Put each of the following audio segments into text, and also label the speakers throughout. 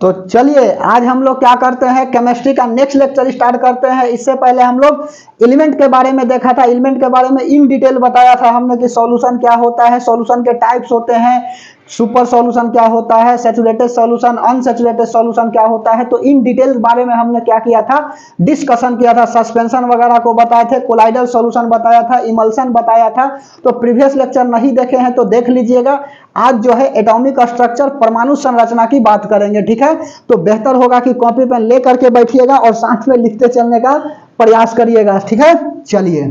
Speaker 1: तो चलिए आज हम लोग क्या करते हैं, केमिस्ट्री का नेक्स्ट लेक्चर स्टार्ट करते हैं। इससे पहले हम लोग एलिमेंट के बारे में देखा था, एलिमेंट के बारे में इन डिटेल बताया था हमने कि सॉल्यूशन क्या होता है, सॉल्यूशन के टाइप्स होते हैं, सुपर सॉल्यूशन क्या होता है, सैचुरेटेड सॉल्यूशन, अनसैचुरेटेड सॉल्यूशन क्या होता है। तो इन डिटेल बारे में हमने क्या किया था, डिस्कशन किया था, सस्पेंशन वगैरह को बताए थे, कोलाइडल सॉल्यूशन बताया था, इमल्सन बताया था। तो प्रीवियस लेक्चर नहीं देखे हैं तो देख लीजिएगा। आज जो है एटॉमिक स्ट्रक्चर, परमाणु संरचना की बात करेंगे, ठीक है। तो बेहतर होगा कि कॉपी पेन ले करके बैठिएगा और साथ में लिखते चलने का प्रयास करिएगा, ठीक है। चलिए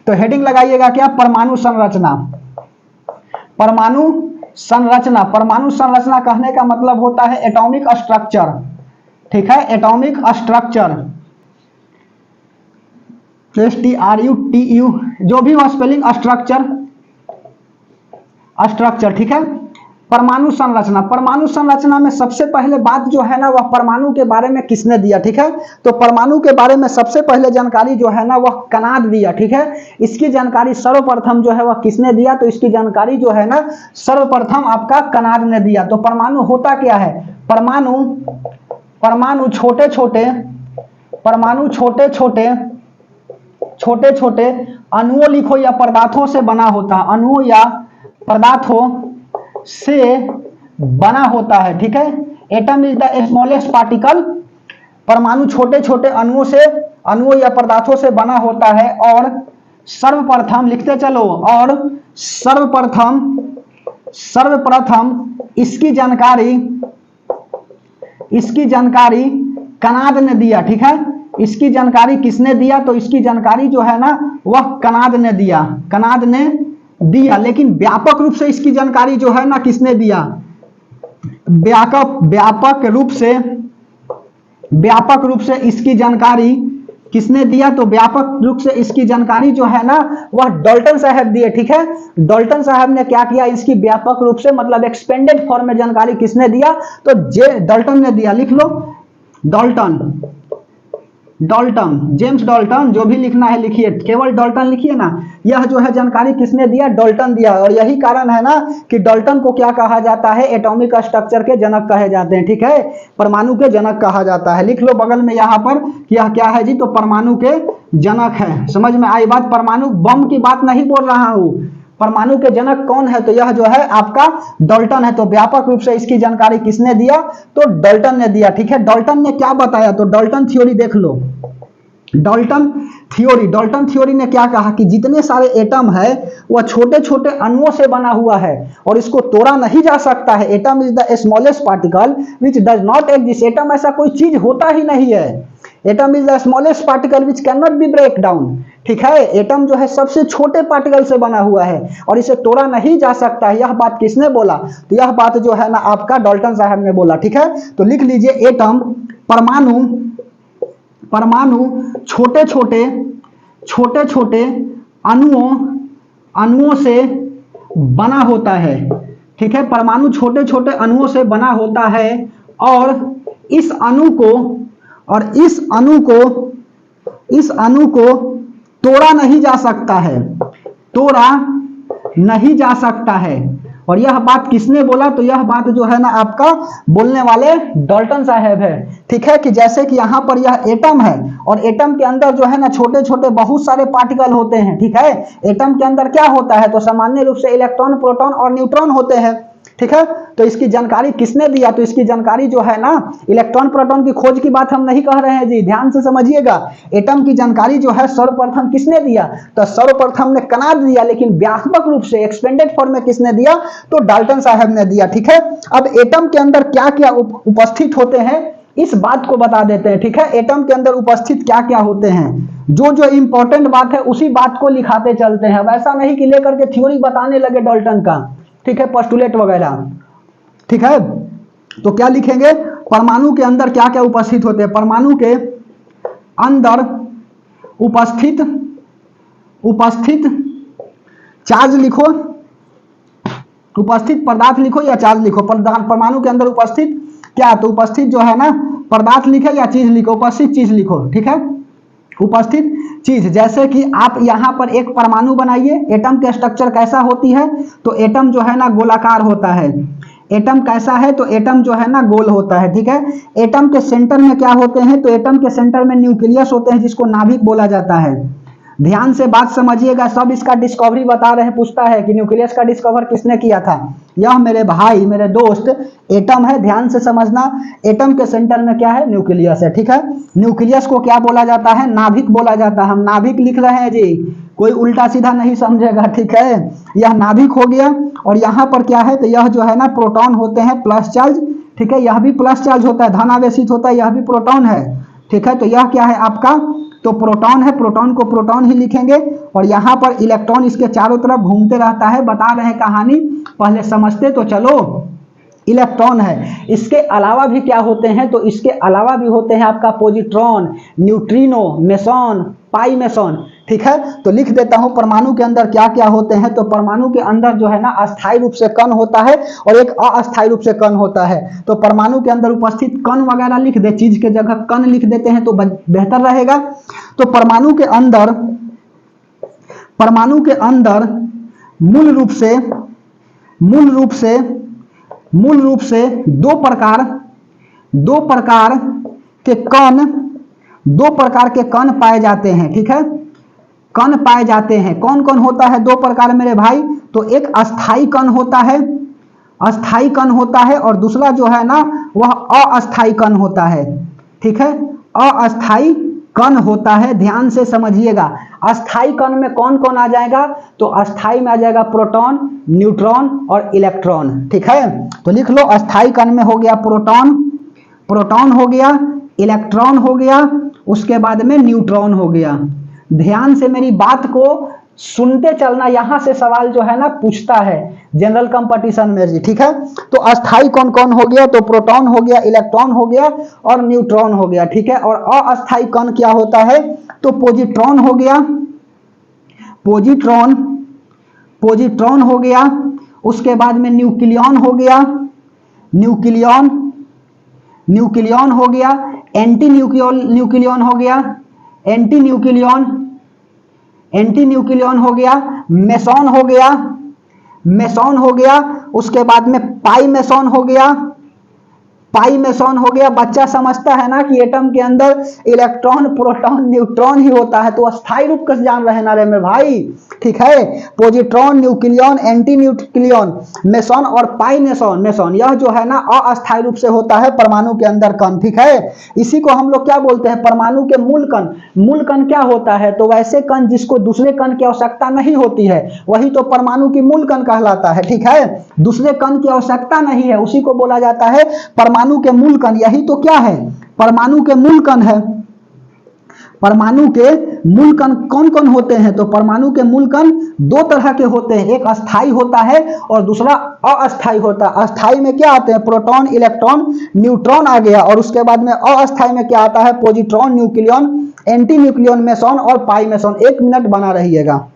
Speaker 1: तो हेडिंग लगाइएगा क्या, परमाणु संरचना। परमाणु संरचना, परमाणु संरचना कहने का मतलब होता है एटॉमिक स्ट्रक्चर, ठीक है। एटॉमिक स्ट्रक्चर, STRUTU जो भी हो स्पेलिंग, स्ट्रक्चर, स्ट्रक्चर, ठीक है। परमाणु संरचना, परमाणु संरचना में सबसे पहले बात जो है ना वह परमाणु के बारे में किसने दिया, ठीक है। तो परमाणु के बारे में सबसे पहले जानकारी जो है ना वह कनाद दिया, ठीक है। इसकी जानकारी सर्वप्रथम जो है वह किसने दिया, तो इसकी जानकारी जो है ना सर्वप्रथम आपका कनाद ने दिया। तो परमाणु होता क्या है, परमाणु, परमाणु छोटे छोटे, परमाणु छोटे छोटे, छोटे छोटे अणुओं लिखो या पदार्थों से बना होता है, अणुओं या पदार्थों से बना होता है, ठीक है। Atom is the smallest particle, परमाणु छोटे छोटे अणुओं से, अणुओं या पदार्थों से बना होता है। और सर्वप्रथम लिखते चलो, और सर्वप्रथम, सर्वप्रथम इसकी जानकारी, इसकी जानकारी कनाद ने दिया, ठीक है। इसकी जानकारी किसने दिया, तो इसकी जानकारी जो है ना वह कनाद ने दिया, कनाद ने दिया। लेकिन व्यापक रूप से इसकी जानकारी जो है ना किसने दिया, व्यापक रूप से, व्यापक रूप से इसकी जानकारी किसने दिया, तो व्यापक रूप से इसकी जानकारी जो है ना वह डाल्टन साहब दिए, ठीक है। डाल्टन साहब ने क्या किया, इसकी व्यापक रूप से मतलब एक्सपेंडेड फॉर्म में जानकारी किसने दिया, तो डाल्टन ने दिया। लिख लो डाल्टन, डाल्टन, जेम्स डाल्टन, जो भी लिखना है लिखिए, केवल डाल्टन लिखिए ना। यह जो है जानकारी किसने दिया, डाल्टन दिया। और यही कारण है ना कि डाल्टन को क्या कहा जाता है, एटॉमिक स्ट्रक्चर के जनक कहे जाते हैं, ठीक है। परमाणु के जनक कहा जाता है। लिख लो बगल में यहाँ पर कि यह क्या है जी, तो परमाणु के जनक है। समझ में आई बात, परमाणु बम की बात नहीं बोल रहा हूँ। परमाणु के जनक कौन है, तो यह जो है आपका डाल्टन है। तो व्यापक रूप से इसकी जानकारी किसने दिया, तो डाल्टन ने दिया, ठीक है। डाल्टन ने क्या बताया, तो डाल्टन थ्योरी देख लो, डाल्टन थ्योरी, डाल्टन थ्योरी ने क्या कहा कि जितने सारे एटम है वह छोटे छोटे अणुओं से बना हुआ है और इसको तोड़ा नहीं जा सकता है। Atom is the smallest particle which does not exist, atom ऐसा कोई चीज होता ही नहीं है। Atom is the smallest particle which can not be break down, ठीक है। एटम जो है सबसे छोटे पार्टिकल से बना हुआ है और इसे तोड़ा नहीं जा सकता है। यह बात किसने बोला, तो यह बात जो है ना आपका डाल्टन साहब ने बोला, ठीक है। तो लिख लीजिए एटम, परमाणु, परमाणु छोटे छोटे, छोटे छोटे अणुओं, अणुओं से बना होता है, ठीक है। परमाणु छोटे छोटे अणुओं से बना होता है और इस अणु को, और इस अणु को, इस अणु को तोड़ा नहीं जा सकता है, तोड़ा नहीं जा सकता है। और यह बात किसने बोला, तो यह बात जो है ना आपका बोलने वाले डाल्टन साहब है, ठीक है। कि जैसे कि यहाँ पर यह एटम है और एटम के अंदर जो है ना छोटे छोटे बहुत सारे पार्टिकल होते हैं, ठीक है। एटम के अंदर क्या होता है, तो सामान्य रूप से इलेक्ट्रॉन, प्रोटॉन और न्यूट्रॉन होते हैं, ठीक है। तो इसकी जानकारी किसने दिया, तो इसकी जानकारी जो है ना, इलेक्ट्रॉन प्रोटॉन की खोज की बात हम नहीं कह रहे हैं जी, ध्यान से समझिएगा। एटम की जानकारी जो है सर्वप्रथम किसने दिया, तो सर्वप्रथम ने कनाद दिया। लेकिन व्यापक रूप से एक्सपेंडेड फॉर्म में किसने दिया, तो डाल्टन साहब ने दिया, ठीक है। अब एटम के अंदर क्या क्या उपस्थित होते हैं इस बात को बता देते हैं, ठीक है। एटम के अंदर उपस्थित क्या क्या होते हैं, जो जो इंपॉर्टेंट बात है उसी बात को लिखाते चलते हैं। वैसा नहीं कि लेकर के थ्योरी बताने लगे डाल्टन का, ठीक है, पोस्टुलेट वगैरह, ठीक है। तो क्या लिखेंगे, परमाणु के अंदर क्या क्या उपस्थित होते हैं, परमाणु के अंदर उपस्थित, उपस्थित चार्ज लिखो, उपस्थित पदार्थ लिखो या चार्ज लिखो। परमाणु के अंदर उपस्थित क्या, तो उपस्थित जो है ना पदार्थ लिखे या चीज लिखो, उपस्थित चीज लिखो, ठीक है। उपस्थित चीज, जैसे कि आप यहाँ पर एक परमाणु बनाइए। एटम के स्ट्रक्चर कैसा होती है, तो एटम जो है ना गोलाकार होता है। एटम कैसा है, तो एटम जो है ना गोल होता है, ठीक है। एटम के सेंटर में क्या होते हैं, तो एटम के सेंटर में न्यूक्लियस होते हैं जिसको नाभिक बोला जाता है। ध्यान से बात समझिएगा, सब इसका डिस्कवरी बता रहे हैं, पूछता है कि न्यूक्लियस का डिस्कवर किसने किया था। यह मेरे भाई मेरे दोस्त एटम है, ध्यान से समझना। एटम के सेंटर में क्या है, न्यूक्लियस है, ठीक है। न्यूक्लियस को क्या बोला जाता है, नाभिक बोला जाता है। हम नाभिक लिख रहे हैं जी, कोई उल्टा सीधा नहीं समझेगा, ठीक है। यह नाभिक हो गया। और यहाँ पर क्या है, तो यह जो है ना प्रोटॉन होते हैं प्लस चार्ज, ठीक है। यह भी प्लस चार्ज होता है, धनावेशित होता है, यह भी प्रोटॉन है, ठीक है। तो यह क्या है आपका, तो प्रोटॉन है, प्रोटॉन को प्रोटॉन ही लिखेंगे। और यहाँ पर इलेक्ट्रॉन इसके चारों तरफ घूमते रहता है। बता रहे हैं कहानी, पहले समझते तो चलो। इलेक्ट्रॉन है, इसके अलावा भी क्या होते हैं, तो इसके अलावा भी होते हैं आपका पॉजिट्रॉन, न्यूट्रिनो, मेसॉन, पाई मेसॉन, ठीक है। तो लिख देता हूं परमाणु के अंदर क्या क्या होते हैं। तो परमाणु के अंदर जो है ना अस्थायी रूप से कण होता है और एक अस्थायी रूप से कण होता है। तो परमाणु के अंदर उपस्थित कण वगैरह लिख दे, चीज के जगह कण लिख देते हैं तो बेहतर रहेगा। तो परमाणु के अंदर मूल रूप से दो प्रकार के कण पाए जाते हैं, ठीक है। कण पाए जाते हैं, कौन कौन होता है, दो प्रकार मेरे भाई। तो एक अस्थायी कण होता है, और दूसरा जो है ना वह अस्थायी कण होता है, ठीक है। अस्थायी कण होता है, ध्यान से समझिएगा। अस्थायी कण में कौन कौन आ जाएगा, तो अस्थायी में आ जाएगा प्रोटॉन, न्यूट्रॉन और इलेक्ट्रॉन, ठीक है। तो लिख लो, अस्थायी कण में हो गया प्रोटॉन हो गया, इलेक्ट्रॉन हो गया, उसके बाद में न्यूट्रॉन हो गया। ध्यान से मेरी बात को सुनते चलना, यहां से सवाल जो है ना पूछता है जनरल कंपटीशन में जी, ठीक है। तो अस्थायी कौन कौन हो गया, तो प्रोटॉन हो गया, इलेक्ट्रॉन हो गया और न्यूट्रॉन हो गया, ठीक है। और अस्थायी कण क्या होता है, तो पॉजिट्रॉन हो गया, पॉजिट्रॉन हो गया, उसके बाद में न्यूक्लियॉन हो गया, न्यूक्लियॉन हो गया, एंटी न्यूक्लियॉन हो गया, एंटी न्यूक्लियॉन हो गया, मेसॉन हो गया, उसके बाद में पाई मेसॉन हो गया। बच्चा समझता है ना कि एटम के अंदर इलेक्ट्रॉन प्रोटॉन न्यूट्रॉन ही होता है, तो अस्थायी रूप कैसे जान रहे ना रे में भाई, ठीक है। Positron, nucleon, anti nucleon, meson और पाई मेसॉन, यह जो है ना अस्थायी रूप से होता है परमाणु के अंदर कण, ठीक है। इसी को हम लोग क्या बोलते हैं, परमाणु के मूल कण क्या होता है, तो वैसे कण जिसको दूसरे कण की आवश्यकता नहीं होती है, वही तो परमाणु की मूल कण कहलाता है, ठीक है। दूसरे कण की आवश्यकता नहीं है, उसी को बोला जाता है परमाणु के मूल कण। यही तो क्या है, परमाणु के मूल कण है। परमाणु के मूल कण कौन कौन होते हैं, तो परमाणु के मूल कण दो तरह के होते हैं, एक अस्थायी होता है और दूसरा अस्थायी होता है। अस्थायी में क्या आते हैं, प्रोटॉन, इलेक्ट्रॉन, न्यूट्रॉन आ गया, और उसके बाद में अस्थायी में क्या आता है, positron, nucleon, anti nucleon, meson और पाई मेसॉन। 1 मिनट बना रहिएगा।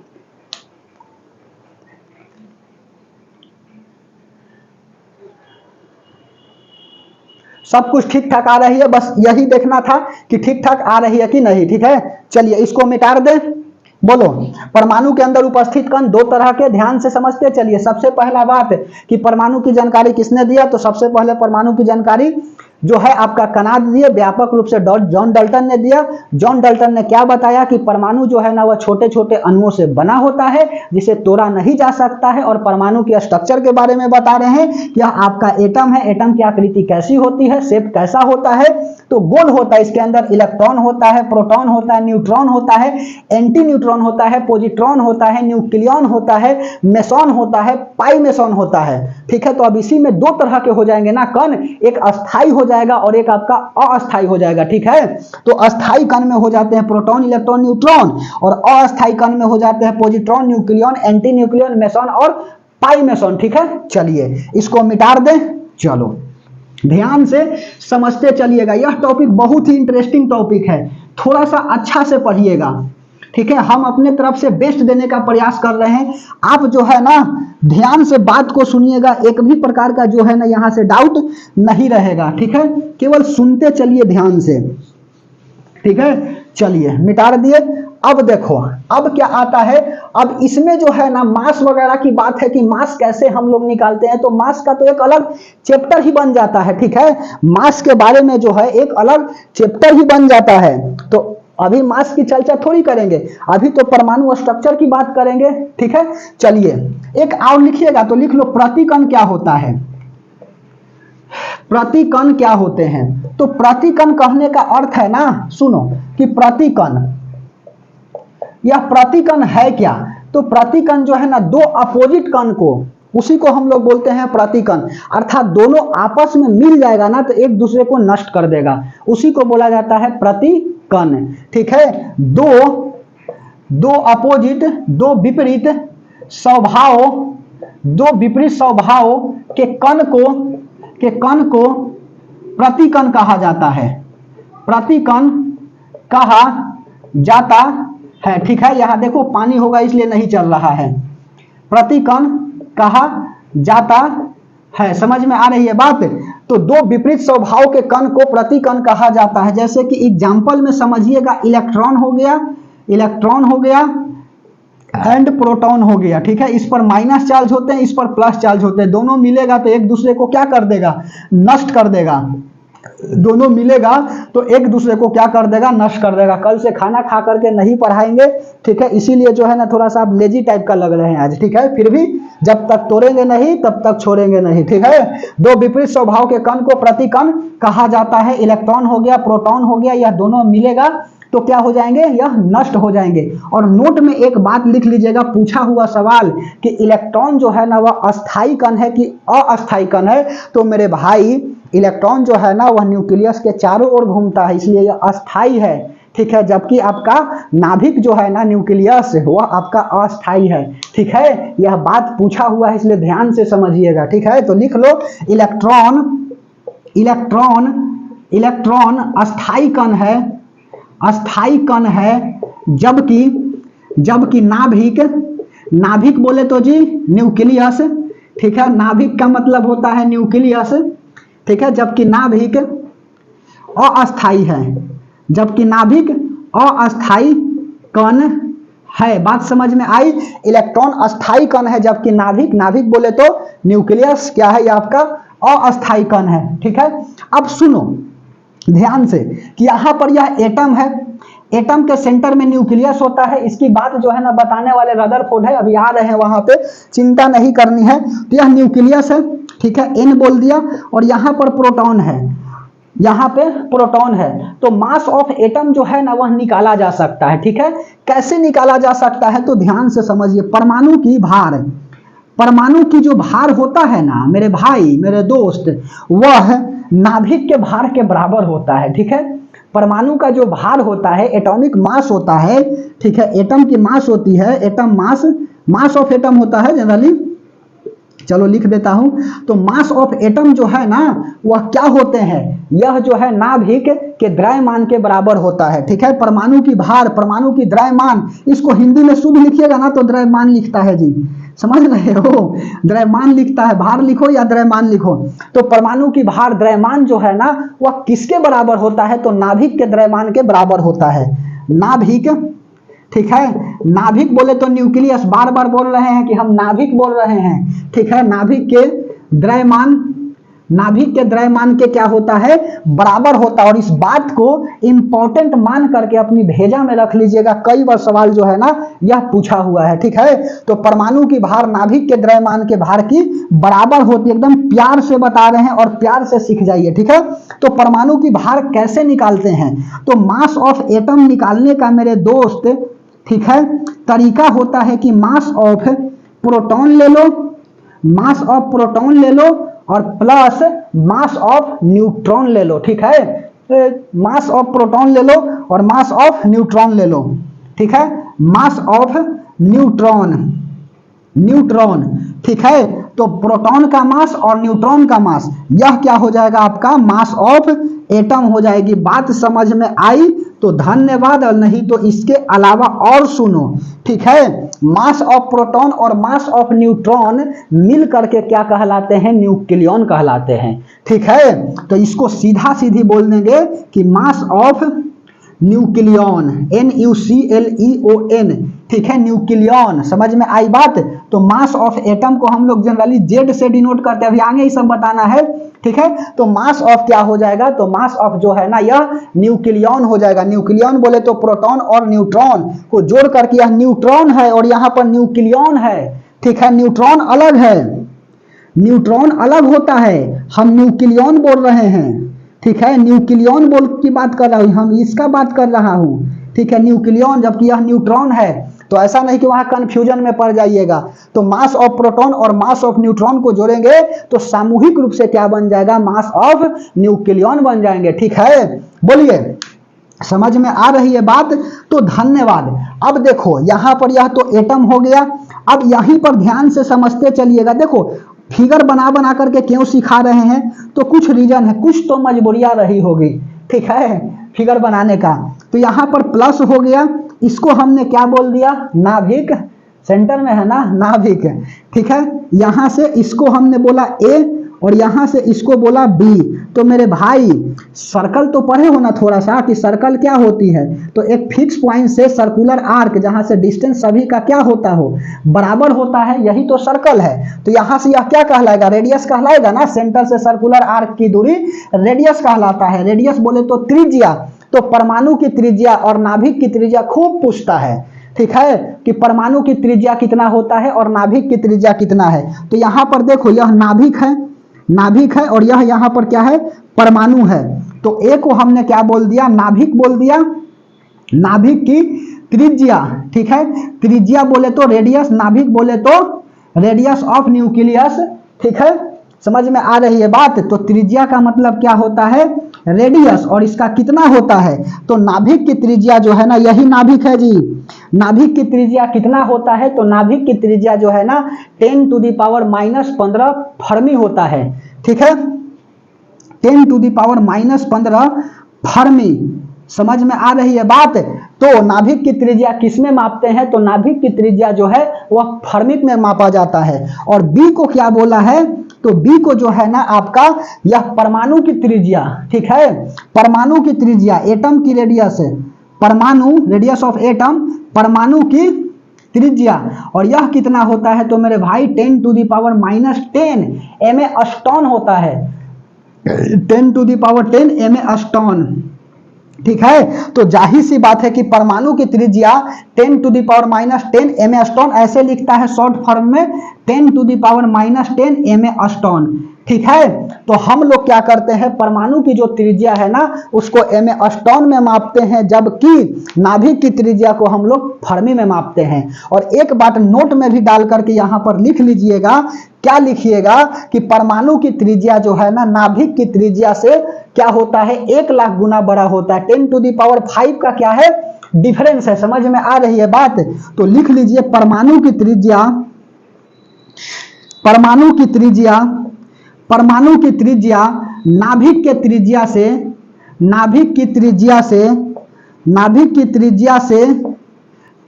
Speaker 1: सब कुछ ठीक ठाक आ रही है, बस यही देखना था कि ठीक ठाक आ रही है कि नहीं, ठीक है। चलिए इसको मिटा दें। बोलो, परमाणु के अंदर उपस्थित कण दो तरह के, ध्यान से समझते चलिए। सबसे पहला बात कि परमाणु की जानकारी किसने दिया, तो सबसे पहले परमाणु की जानकारी जो है आपका कनाड दिए, व्यापक रूप से जॉन डल्टन ने दिया। जॉन डल्टन ने क्या बताया कि परमाणु जो है ना वह छोटे छोटे अणुओं से बना होता है जिसे तोड़ा नहीं जा सकता है। और परमाणु के स्ट्रक्चर के बारे में बता रहे हैं कि यह आपका एटम है, एटम की आकृति कैसी होती है, शेप कैसा होता है, तो गोल होता है। इसके अंदर इलेक्ट्रॉन होता है, प्रोटॉन होता है, न्यूट्रॉन होता है, एंटी न्यूट्रॉन होता है, पॉजिट्रॉन होता है, न्यूक्लियॉन होता है, मेसॉन होता है, पाई मेसॉन होता है, ठीक है। तो अब इसी में दो तरह के हो जाएंगे ना कण, एक अस्थायी हो जाएगा और एक आपका अस्थायी हो जाएगा, ठीक है। तो अस्थायी कण में हो जाते हैं प्रोटॉन, इलेक्ट्रॉन, न्यूट्रॉन, और अस्थायी कण में हो जाते हैं positron, nucleon, anti nucleon, meson और पाई मेसॉन, ठीक है। चलिए इसको मिटा दें। चलो ध्यान से समझते चलिएगा, यह टॉपिक बहुत ही इंटरेस्टिंग टॉपिक है, थोड़ा सा अच्छा से पढ़िएगा, ठीक है। हम अपने तरफ से बेस्ट देने का प्रयास कर रहे हैं। आप जो है ना ध्यान से बात को सुनिएगा, एक भी प्रकार का जो है ना यहां से डाउट नहीं रहेगा, ठीक है। केवल सुनते चलिए ध्यान से, ठीक है। चलिए मिटा दिए। अब देखो, अब क्या आता है, अब इसमें जो है ना मास वगैरह की बात है कि मास कैसे हम लोग निकालते हैं, तो मास का तो एक अलग चैप्टर ही बन जाता है, ठीक है। मास के बारे में जो है एक अलग चैप्टर ही बन जाता है। तो अभी मास की चर्चा थोड़ी करेंगे, अभी तो परमाणु स्ट्रक्चर की बात करेंगे, ठीक है। चलिए एक और लिखिएगा तो लिख लो, प्रतिकण क्या होता है। प्रतिकण क्या होते हैं, तो प्रतिकण कहने का अर्थ है ना, सुनो कि प्रतिकण, यह प्रतिकण है क्या, तो प्रतिकण जो है ना दो अपोजिट कण को, उसी को हम लोग बोलते हैं प्रतिकण, अर्थात दोनों आपस में मिल जाएगा ना तो एक दूसरे को नष्ट कर देगा, उसी को बोला जाता है प्रतिकण, ठीक है। दो अपोजिट, दो विपरीत स्वभाव के कण को प्रतिकण कहा जाता है, प्रतिकण कहा जाता है, ठीक है। यहां देखो पानी होगा इसलिए नहीं चल रहा है, प्रतिकण कहा जाता है, समझ में आ रही है बात। तो दो विपरीत स्वभाव के कण को प्रतिकण कहा जाता है, जैसे कि एग्जांपल में समझिएगा, इलेक्ट्रॉन हो गया एंड प्रोटॉन हो गया, ठीक है। इस पर माइनस चार्ज होते हैं, इस पर प्लस चार्ज होते हैं, दोनों मिलेगा तो एक दूसरे को क्या कर देगा, नष्ट कर देगा, दोनों मिलेगा तो एक दूसरे को क्या कर देगा, नष्ट कर देगा। कल से खाना खा करके नहीं पढ़ाएंगे, ठीक है, इसीलिए जो है ना थोड़ा सा आप लेजी टाइप का लग रहे हैं आज, ठीक है। फिर भी जब तक तोड़ेंगे नहीं तब तक छोड़ेंगे नहीं, ठीक है। दो विपरीत स्वभाव के कण को प्रतिकण कहा जाता है, इलेक्ट्रॉन हो गया प्रोटॉन हो गया, यह दोनों मिलेगा तो क्या हो जाएंगे, यह नष्ट हो जाएंगे। और नोट में एक बात लिख लीजिएगा, पूछा हुआ सवाल कि इलेक्ट्रॉन जो है ना वह अस्थायी कण है कि अस्थायी कण है, तो मेरे भाई इलेक्ट्रॉन जो है ना वह न्यूक्लियस के चारों ओर घूमता है, इसलिए यह अस्थायी है, ठीक है। जबकि आपका नाभिक जो है ना न्यूक्लियस वह आपका अस्थायी है, ठीक है। यह बात पूछा हुआ है इसलिए ध्यान से समझिएगा, ठीक है। तो लिख लो, इलेक्ट्रॉन अस्थायी कण है, जबकि नाभिक बोले तो जी न्यूक्लियस, ठीक है, नाभिक का मतलब होता है न्यूक्लियस, ठीक है। जबकि नाभिक अस्थायी है, जबकि नाभिक अस्थायी कण है, बात समझ में आई। इलेक्ट्रॉन अस्थायी कण है, जबकि नाभिक बोले तो न्यूक्लियस क्या है, ये आपका अस्थायी कण है, ठीक है। अब सुनो ध्यान से कि यहां पर यह एटम है, एटम के सेंटर में न्यूक्लियस होता है, इसकी बात जो है ना बताने वाले रदरफोर्ड है, अभी आ रहे हैं वहां पे, चिंता नहीं करनी है। तो यह न्यूक्लियस है, ठीक है, एन बोल दिया, और यहां पर प्रोटॉन है, यहां पे प्रोटॉन है। तो मास ऑफ एटम जो है ना वह निकाला जा सकता है, ठीक है। कैसे निकाला जा सकता है, तो ध्यान से समझिए, परमाणु की जो भार होता है ना मेरे भाई मेरे दोस्त, वह नाभिक के भार के बराबर होता है, ठीक है। परमाणु का जो भार होता है, एटॉमिक मास होता है, ठीक है, एटम की मास होती है, एटम मास ऑफ एटम होता है जनरली, चलो लिख देता हूं। तो मास ऑफ एटम जो है ना वह क्या होते हैं, यह जो है नाभिक के द्रव्यमान के बराबर होता है, ठीक है। परमाणु की भार, परमाणु की द्रव्यमान, इसको हिंदी में शुद्ध लिखिएगा ना तो द्रव्यमान लिखता है जी, समझ रहे हो, द्रव्यमान लिखता है, भार लिखो या द्रव्यमान लिखो। तो परमाणु की भार द्रव्यमान जो है ना वह किसके बराबर होता है, तो नाभिक के द्रव्यमान के बराबर होता है, नाभिक, ठीक है। नाभिक बोले तो न्यूक्लियस, बार बार बोल रहे हैं कि हम नाभिक बोल रहे हैं, ठीक है। नाभिक के द्रव्यमान के क्या होता है, बराबर होता है। और इस बात को इंपॉर्टेंट मान करके अपनी भेजा में रख लीजिएगा, कई बार सवाल जो है ना यह पूछा हुआ है, ठीक है। तो परमाणु की भार नाभिक के द्रव्यमान के भार की बराबर होती है, एकदम प्यार से बता रहे हैं और प्यार से सीख जाइए, ठीक है। तो परमाणु की भार कैसे निकालते हैं, तो मास ऑफ एटम निकालने का मेरे दोस्त, ठीक है, तरीका होता है कि मास ऑफ प्रोटॉन ले लो और प्लस मास ऑफ न्यूट्रॉन ले लो, ठीक है। मास ऑफ प्रोटॉन ले लो और मास ऑफ न्यूट्रॉन ले लो, ठीक है। मास ऑफ न्यूट्रॉन, ठीक है। तो प्रोटॉन का मास और न्यूट्रॉन का मास, यह क्या हो जाएगा आपका, मास ऑफ एटम हो जाएगी। बात समझ में आई तो धन्यवाद, और नहीं तो इसके अलावा और सुनो, ठीक है। मास ऑफ प्रोटॉन और मास ऑफ न्यूट्रॉन मिल करके क्या कहलाते हैं, न्यूक्लियन कहलाते हैं, ठीक है। तो इसको सीधा सीधी बोल देंगे कि मास ऑफ न्यूक्लियन, NuCleon, ठीक है, न्यूक्लियन। समझ में आई बात? तो मास ऑफ एटम को हम लोग जनरली जेड से डिनोट करते हैं, अभी आगे ही सब बताना है, ठीक है। तो मास ऑफ क्या हो जाएगा, तो मास ऑफ जो है ना यह न्यूक्लियन हो जाएगा। न्यूक्लियन बोले तो प्रोटॉन और न्यूट्रॉन को जोड़ करके यह न्यूट्रॉन है और यहाँ पर न्यूक्लियन है, ठीक है। न्यूट्रॉन अलग है, न्यूट्रॉन अलग होता है, हम न्यूक्लियन बोल रहे हैं, ठीक है। न्यूक्लियन बोल की बात कर रहा हूँ, हम इसका बात कर रहा हूँ, ठीक है, न्यूक्लियन, जबकि यह न्यूट्रॉन है। तो ऐसा नहीं कि वहां कंफ्यूजन में पड़ जाइएगा। तो मास ऑफ प्रोटॉन और मास ऑफ न्यूट्रॉन को जोड़ेंगे तो सामूहिक रूप से क्या बन जाएगा, मास ऑफ न्यूक्लियन बन जाएंगे, ठीक है। बोलिए, समझ में आ रही है बात? तो धन्यवाद। अब देखो यहां पर यह तो एटम हो गया, अब यहीं पर ध्यान से समझते चलिएगा। देखो फिगर बना बना करके क्यों सिखा रहे हैं, तो कुछ रीजन है, कुछ तो मजबूरियां रही होगी, ठीक है, फिगर बनाने का। तो यहां पर प्लस हो गया, इसको हमने क्या बोल दिया, नाभिक, सेंटर में है ना नाभिक, ठीक है। यहां से इसको हमने बोला ए और यहां से इसको बोला बी। तो मेरे भाई सर्कल तो पढ़े हो ना थोड़ा सा कि सर्कल क्या होती है, तो एक फिक्स पॉइंट से सर्कुलर आर्क जहां से डिस्टेंस सभी का क्या होता हो, बराबर होता है, यही तो सर्कल है। तो यहां से यह क्या कहलाएगा, रेडियस कहलाएगा ना। सेंटर से सर्कुलर आर्क की दूरी रेडियस कहलाता है। रेडियस बोले तो त्रिज्या, तो परमाणु की त्रिज्या और नाभिक की त्रिज्या खूब पूछता है, ठीक है, कि परमाणु की त्रिज्या कितना होता है और नाभिक की त्रिज्या कितना है। तो यहां पर देखो यह नाभिक है, नाभिक है, और यह यहां पर क्या है, परमाणु है। तो ए को हमने क्या बोल दिया, नाभिक बोल दिया, नाभिक की त्रिज्या, ठीक है। त्रिज्या बोले तो रेडियस, नाभिक बोले तो रेडियस ऑफ न्यूक्लियस, ठीक है। समझ में आ रही है बात? तो त्रिज्या का मतलब क्या होता है, रेडियस, और इसका कितना होता है, तो नाभिक की त्रिज्या जो है ना, यही नाभिक है जी। नाभिक की त्रिज्या कितना होता है, तो नाभिक की त्रिज्या जो है ना 10⁻⁻15 फर्मी होता है, ठीक है, 10⁻⁻15 फर्मी। समझ में आ रही है बात? तो नाभिक की त्रिज्या किसमें मापते हैं, तो नाभिक की त्रिज्या जो है वह फर्मी में मापा जाता है। और बी को क्या बोला है, तो बी को जो है ना आपका यह परमाणु की त्रिज्या, ठीक है, परमाणु की त्रिज्या, एटम की रेडियस है, परमाणु, रेडियस ऑफ एटम, परमाणु की त्रिज्या, और यह कितना होता है, तो मेरे भाई 10⁻⁻10 एम अस्टॉन होता है, 10⁻10 एम अस्टॉन, ठीक है। तो जाहिर सी बात है कि परमाणु की त्रिज्या 10⁻10 एम अस्टॉन, ऐसे लिखता है शॉर्ट फॉर्म में 10⁻10 एम अस्टॉन, ठीक है। तो हम लोग क्या करते हैं, परमाणु की जो त्रिज्या है ना उसको एम अस्टॉन में मापते हैं, जबकि नाभिक की त्रिज्या को हम लोग फर्मी में मापते हैं। और एक बात नोट में भी डाल करके यहां पर लिख लीजिएगा, क्या लिखिएगा कि परमाणु की त्रिज्या जो है ना नाभिक की त्रिज्या से क्या होता है, 1,00,000 गुना बड़ा होता है। 10⁵ का क्या है, डिफरेंस है। समझ में आ रही है बात? तो लिख लीजिए परमाणु की त्रिज्या, परमाणु की त्रिज्या, परमाणु की त्रिज्या नाभिक के त्रिज्या से, नाभिक की त्रिज्या से, नाभिक की त्रिज्या से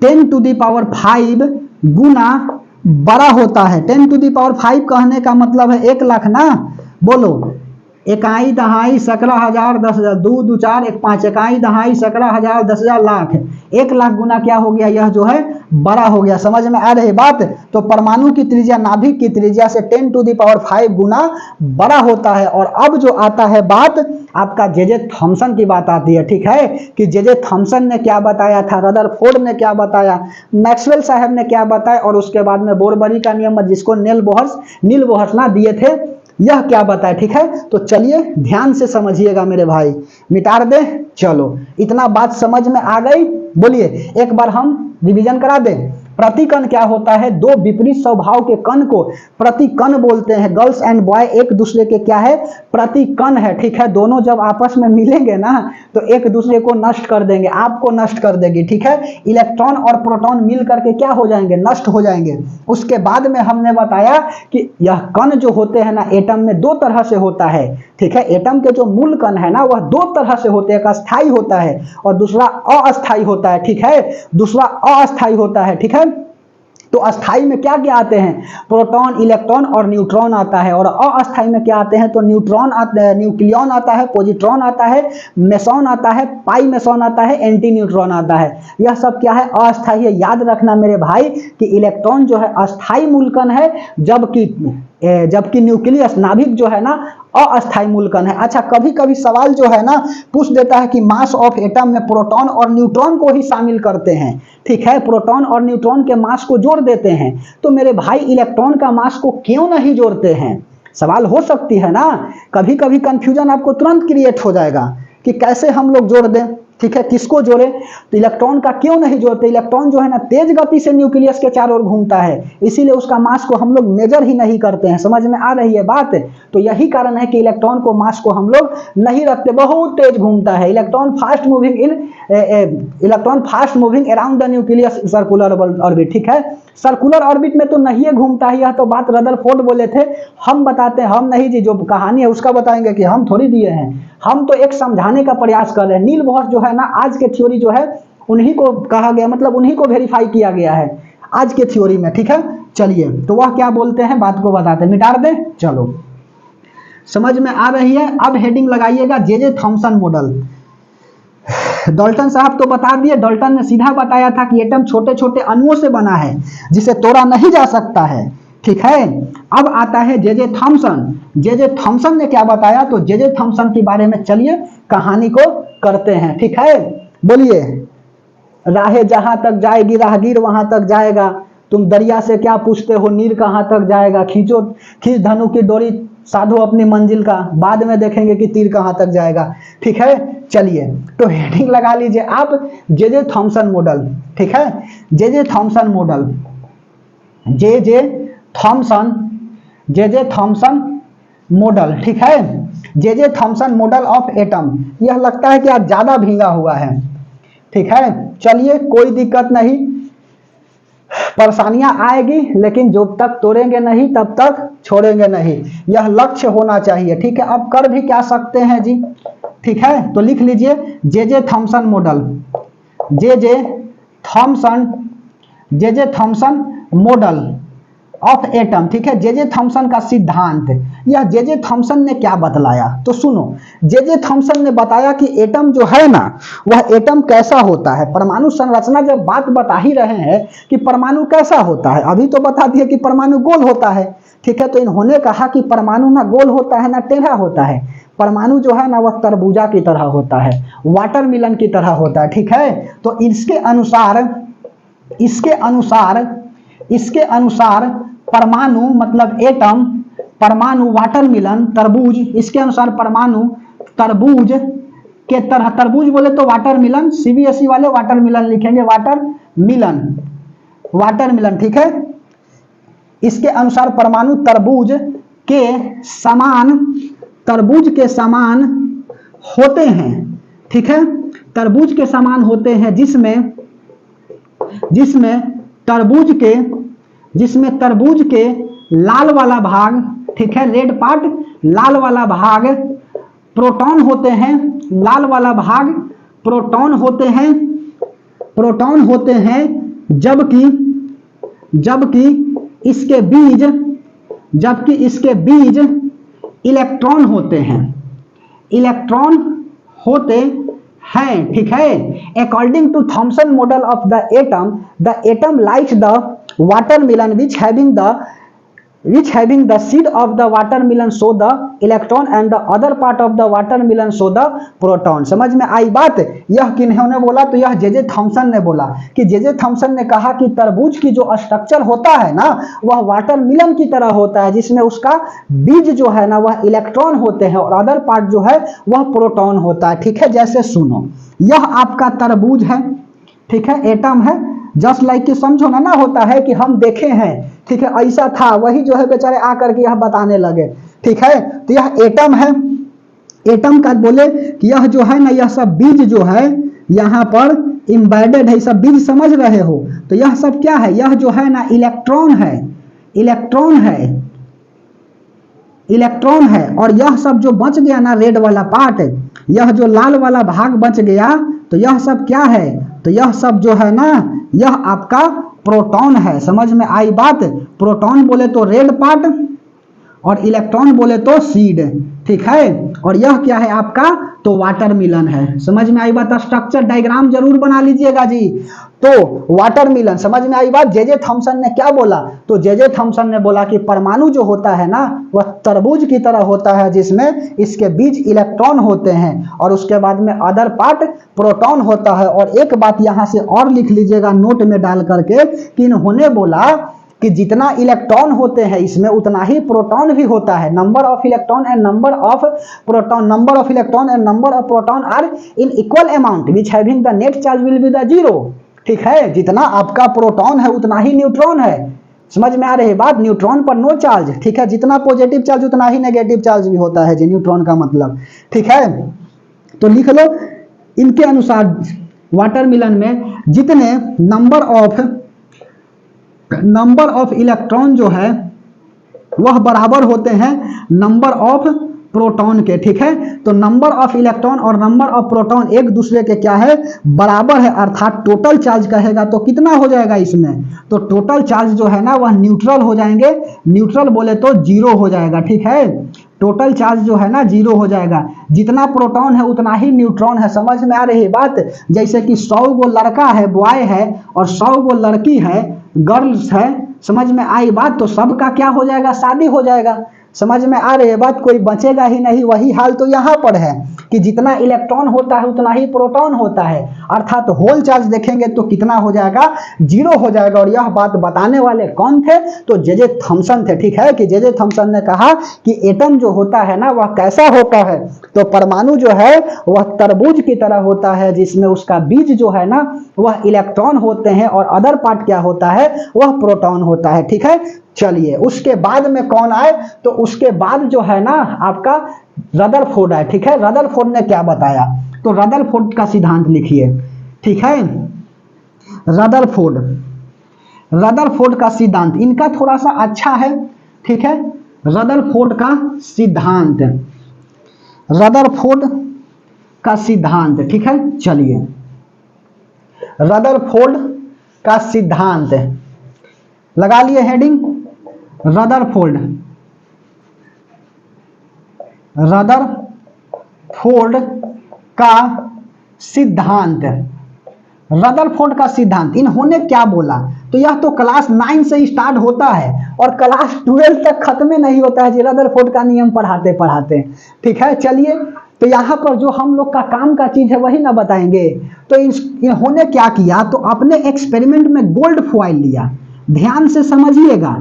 Speaker 1: 10⁵ गुना बड़ा होता है। 10⁵ कहने का मतलब है 1,00,000 ना, बोलो, इकाई दहाई सकरा हजार 10,000, 2 2 4 1 5, इकाई दहाई सकरा हजार 10,000 लाख, 1,00,000 गुना क्या हो गया, यह जो है बड़ा हो गया। समझ में आ रही बात? तो परमाणु की त्रिज्या नाभिक की त्रिज्या से 10⁵ गुना बड़ा होता है। और अब जो आता है बात आपका जे थॉमसन की बात आती है, ठीक है, कि जे थॉमसन ने क्या बताया था, रदरफोर्ड ने क्या बताया, मैक्सवेल साहब ने क्या बताया, और उसके बाद में बोरबरी का नियम जिसको नील बोहर्स ना दिए थे, यह क्या बताए, ठीक है। तो चलिए ध्यान से समझिएगा मेरे भाई, मिटा दे, चलो इतना बात समझ में आ गई। बोलिए एक बार हम रिवीजन करा दें। प्रतिकण क्या होता है, दो विपरीत स्वभाव के कण को प्रतिकण बोलते हैं। गर्ल्स एंड बॉय एक दूसरे के क्या है, प्रतिकण है, ठीक है। दोनों जब आपस में मिलेंगे ना तो एक दूसरे को नष्ट कर देंगे, आपको नष्ट कर देगी, ठीक है। इलेक्ट्रॉन और प्रोटॉन मिल करके क्या हो जाएंगे, नष्ट हो जाएंगे। उसके बाद में हमने बताया कि यह कण जो होते हैं ना एटम में 2 तरह से होता है, ठीक है। एटम के जो मूल कण है ना वह 2 तरह से होते हैं, एक अस्थाई होता है और दूसरा अस्थाई होता है, ठीक है, दूसरा अस्थाई होता है, ठीक है। तो तो अस्थाई में क्या क्या आते हैं, प्रोटॉन, इलेक्ट्रॉन और न्यूट्रॉन आता है, और अस्थाई में क्या आते हैं, तो न्यूट्रॉन आता है, न्यूक्लियन आता है, पॉजिट्रॉन आता है, मेसॉन आता है, पाई मेसॉन आता है, एंटी न्यूट्रॉन आता है। यह सब क्या है, अस्थाई है। याद रखना मेरे भाई कि इलेक्ट्रॉन जो है अस्थाई मूलकन है, जबकि न्यूक्लियस नाभिक जो है ना अस्थाई मूलकन है। अच्छा, कभी कभी सवाल जो है ना पूछ देता है कि मास ऑफ एटम में प्रोटॉन और न्यूट्रॉन को ही शामिल करते हैं, ठीक है, प्रोटॉन और न्यूट्रॉन के मास को जोड़ देते हैं, तो मेरे भाई इलेक्ट्रॉन का मास को क्यों नहीं जोड़ते हैं, सवाल हो सकती है ना। कभी कभी कंफ्यूजन आपको तुरंत क्रिएट हो जाएगा कि कैसे हम लोग जोड़ दें, ठीक है, किसको जोड़े, तो इलेक्ट्रॉन का क्यों नहीं जोड़ते। इलेक्ट्रॉन जो है ना तेज गति से न्यूक्लियस के चारों ओर घूमता है, इसीलिए उसका मास को हम लोग मेजर ही नहीं करते हैं। समझ में आ रही है बात। तो यही कारण है कि इलेक्ट्रॉन को मास को हम लोग नहीं रखते, बहुत तेज घूमता है। Electron fast moving around the nucleus circular orbit, ठीक है, सर्कुलर ऑर्बिट में तो नहीं घूमता है। यह तो बात रदरफोर्ड बोले थे, हम बताते हैं, हम नहीं जी, जो कहानी है उसका बताएंगे कि हम थोड़ी दिए हैं, हम तो एक समझाने का प्रयास कर रहे हैं। नील बोहर जो है ना आज के थ्योरी जो है उन्हीं को कहा गया, मतलब उन्हीं को वेरीफाई किया गया है आज के थ्योरी में, ठीक है। चलिए, तो वह क्या बोलते हैं बात को बताते हैं, मिटा दे, चलो समझ में आ रही है। अब हेडिंग लगाइएगा जे थॉमसन मॉडल। डाल्टन साहब तो बता दिए, डाल्टन ने सीधा बताया था कि एटम छोटे छोटे अणुओं से बना है जिसे तोड़ा नहीं जा सकता है, ठीक है। अब आता है जे थॉमसन। जे थॉमसन ने क्या बताया, तो जे थॉमसन के बारे में चलिए कहानी को करते हैं, ठीक है। बोलिए, राहें जहां तक जाएगी राहगीर वहां तक जाएगा, तुम दरिया से क्या पूछते हो नीर कहां तक जाएगा, खींच धनु की डोरी साधो अपनी मंजिल का, बाद में देखेंगे कि तीर कहां तक जाएगा, ठीक है। चलिए, तो हेडिंग लगा लीजिए आप जे थॉमसन मॉडल, ठीक है। J Thomson model, J Thomson model, ठीक है। J Thomson model of atom. यह लगता है कि आज ज्यादा भींगा हुआ है, ठीक है। चलिए, कोई दिक्कत नहीं, परेशानियां आएगी लेकिन जब तक तोड़ेंगे नहीं तब तक छोड़ेंगे नहीं, यह लक्ष्य होना चाहिए, ठीक है। अब कर भी क्या सकते हैं जी, ठीक है। तो लिख लीजिए J Thomson model, J Thomson model of atom, ठीक है। जे थॉमसन का सिद्धांत, यह जे थॉमसन ने क्या बतलाया, तो सुनो, जे थॉमसन ने बताया कि एटम जो है ना वह एटम कैसा होता है। परमाणु संरचना जब बात बता ही रहे हैं कि परमाणु कैसा होता है, अभी तो बता दिए कि परमाणु गोल होता है, ठीक है। तो इन्होंने कहा कि परमाणु ना गोल होता है ना टेढ़ा होता है, परमाणु जो है ना वह तरबूजा की तरह होता है, वाटरमेलन की तरह होता है, ठीक है। तो इसके अनुसार परमाणु मतलब एटम, परमाणु वाटरमेलन तरबूज, इसके अनुसार परमाणु तरबूज के तरह, तरबूज बोले तो वाटरमेलन, सीबीएसई वाले वाटरमेलन लिखेंगे, वाटरमेलन, ठीक है। इसके अनुसार परमाणु तरबूज के समान होते हैं, ठीक है, तरबूज के समान होते हैं, जिसमें तरबूज के लाल वाला भाग, ठीक है, रेड पार्ट, लाल वाला भाग प्रोटॉन होते हैं, लाल वाला भाग प्रोटॉन होते हैं, जबकि इसके बीज इलेक्ट्रॉन होते हैं, ठीक है। According to Thomson model of the atom likes the watermelon which having the seed of the watermelon show the electron and the other part of the watermelon show the proton। समझ में आई बात। यह किन्होंने बोला, तो यह जे थॉमसन ने बोला कि जे थॉमसन ने कहा कि तरबूज की जो स्ट्रक्चर होता है ना वह वाटरमेलन की तरह होता है, जिसमें उसका बीज जो है ना वह इलेक्ट्रॉन होते हैं और अदर पार्ट जो है वह प्रोटॉन होता है, ठीक है। जैसे सुनो, यह आपका तरबूज है, ठीक है, एटम है, जस्ट लाइक कि समझो ना होता है कि हम देखे हैं, ठीक है, ऐसा था, वही जो है बेचारे आकर के यह बताने लगे, ठीक है। तो यह एटम है, एटम का बोले कि यह जो है ना यह सब बीज जो है यहाँ पर एम्बेडेड है, सब बीज समझ रहे हो, तो यह सब क्या है, यह जो है ना इलेक्ट्रॉन है, और यह सब जो बच गया ना रेड वाला पार्ट, यह जो लाल वाला भाग बच गया, तो यह सब क्या है, तो यह सब जो है ना यह आपका प्रोटॉन है। समझ में आई बात? प्रोटॉन बोले तो रेड पार्ट और इलेक्ट्रॉन बोले तो सीड, ठीक है। और यह क्या है आपका? तो वाटरमेलन है। समझ में आई बात? स्ट्रक्चर डायग्राम जरूर बना लीजिएगा जी। तो वाटरमेलन, समझ में आई बात? जे थॉमसन ने क्या बोला? तो जे थॉमसन ने बोला कि परमाणु जो होता है ना वह तरबूज की तरह होता है, जिसमें इसके बीच इलेक्ट्रॉन होते हैं और उसके बाद में अदर पार्ट प्रोटॉन होता है। और एक बात यहां से और लिख लीजिएगा नोट में डाल करके कि इन्होंने बोला कि जितना इलेक्ट्रॉन होते हैं इसमें उतना ही प्रोटॉन भी होता है। Number of electron and number of proton, number of electron and number of proton are in equal amount which having the net charge will be the zero, ठीक है। जितना आपका प्रोटॉन है उतना ही न्यूट्रॉन है। समझ में आ रही है बात? न्यूट्रॉन पर नो चार्ज, ठीक है। जितना पॉजिटिव चार्ज उतना ही नेगेटिव चार्ज भी होता है जी न्यूट्रॉन का मतलब, ठीक है। तो लिख लो इनके अनुसार वाटरमेलन में जितने नंबर ऑफ इलेक्ट्रॉन जो है वह बराबर होते हैं नंबर ऑफ प्रोटॉन के, ठीक है। तो नंबर ऑफ इलेक्ट्रॉन और नंबर ऑफ प्रोटॉन एक दूसरे के क्या है? बराबर है। अर्थात टोटल चार्ज कहेगा तो कितना हो जाएगा इसमें? तो टोटल चार्ज जो है ना वह न्यूट्रल हो जाएंगे। न्यूट्रल बोले तो जीरो हो जाएगा, ठीक है। टोटल चार्ज जो है ना जीरो हो जाएगा। जितना प्रोटॉन है उतना ही न्यूट्रॉन है। समझ में आ रही है बात? जैसे कि 100 गो लड़का है, बॉय है, और 100 गो लड़की है, गर्ल्स है। समझ में आई बात? तो सबका क्या हो जाएगा? शादी हो जाएगा। समझ में आ रही है बात? कोई बचेगा ही नहीं। वही हाल तो यहाँ पर है कि जितना इलेक्ट्रॉन होता है उतना ही प्रोटॉन होता है। अर्थात होल चार्ज देखेंगे तो कितना हो जाएगा? जीरो हो जाएगा। और यह बात बताने वाले कौन थे? तो जे थॉमसन थे, ठीक है। कि जे थॉमसन ने कहा कि एटम जो होता है ना वह कैसा होता है? तो परमाणु जो है वह तरबूज की तरह होता है, जिसमें उसका बीज जो है ना वह इलेक्ट्रॉन होते हैं और अदर पार्ट क्या होता है? वह प्रोटॉन होता है, ठीक है। चलिए उसके बाद में कौन आए? तो उसके बाद जो है ना आपका रदरफोर्ड आए, ठीक है। रदरफोर्ड ने क्या बताया? तो रदरफोर्ड का सिद्धांत लिखिए, ठीक है। रदरफोर्ड का सिद्धांत इनका थोड़ा सा अच्छा है, ठीक है। रदरफोर्ड का सिद्धांत, रदरफोर्ड का सिद्धांत, ठीक है। चलिए रदरफोर्ड का सिद्धांत लगा लिए हेडिंग। रदरफोर्ड का सिद्धांत, रदरफोर्ड का सिद्धांत इन्होंने क्या बोला? तो यह तो क्लास 9 से स्टार्ट होता है और क्लास 12 तक खत्म नहीं होता है जी रदरफोर्ड का नियम पढ़ाते पढ़ाते, ठीक है। चलिए तो यहाँ पर जो हम लोग का काम का चीज है वही ना बताएंगे। तो इन्होंने क्या किया? तो अपने एक्सपेरिमेंट में गोल्ड फॉइल लिया। ध्यान से समझिएगा,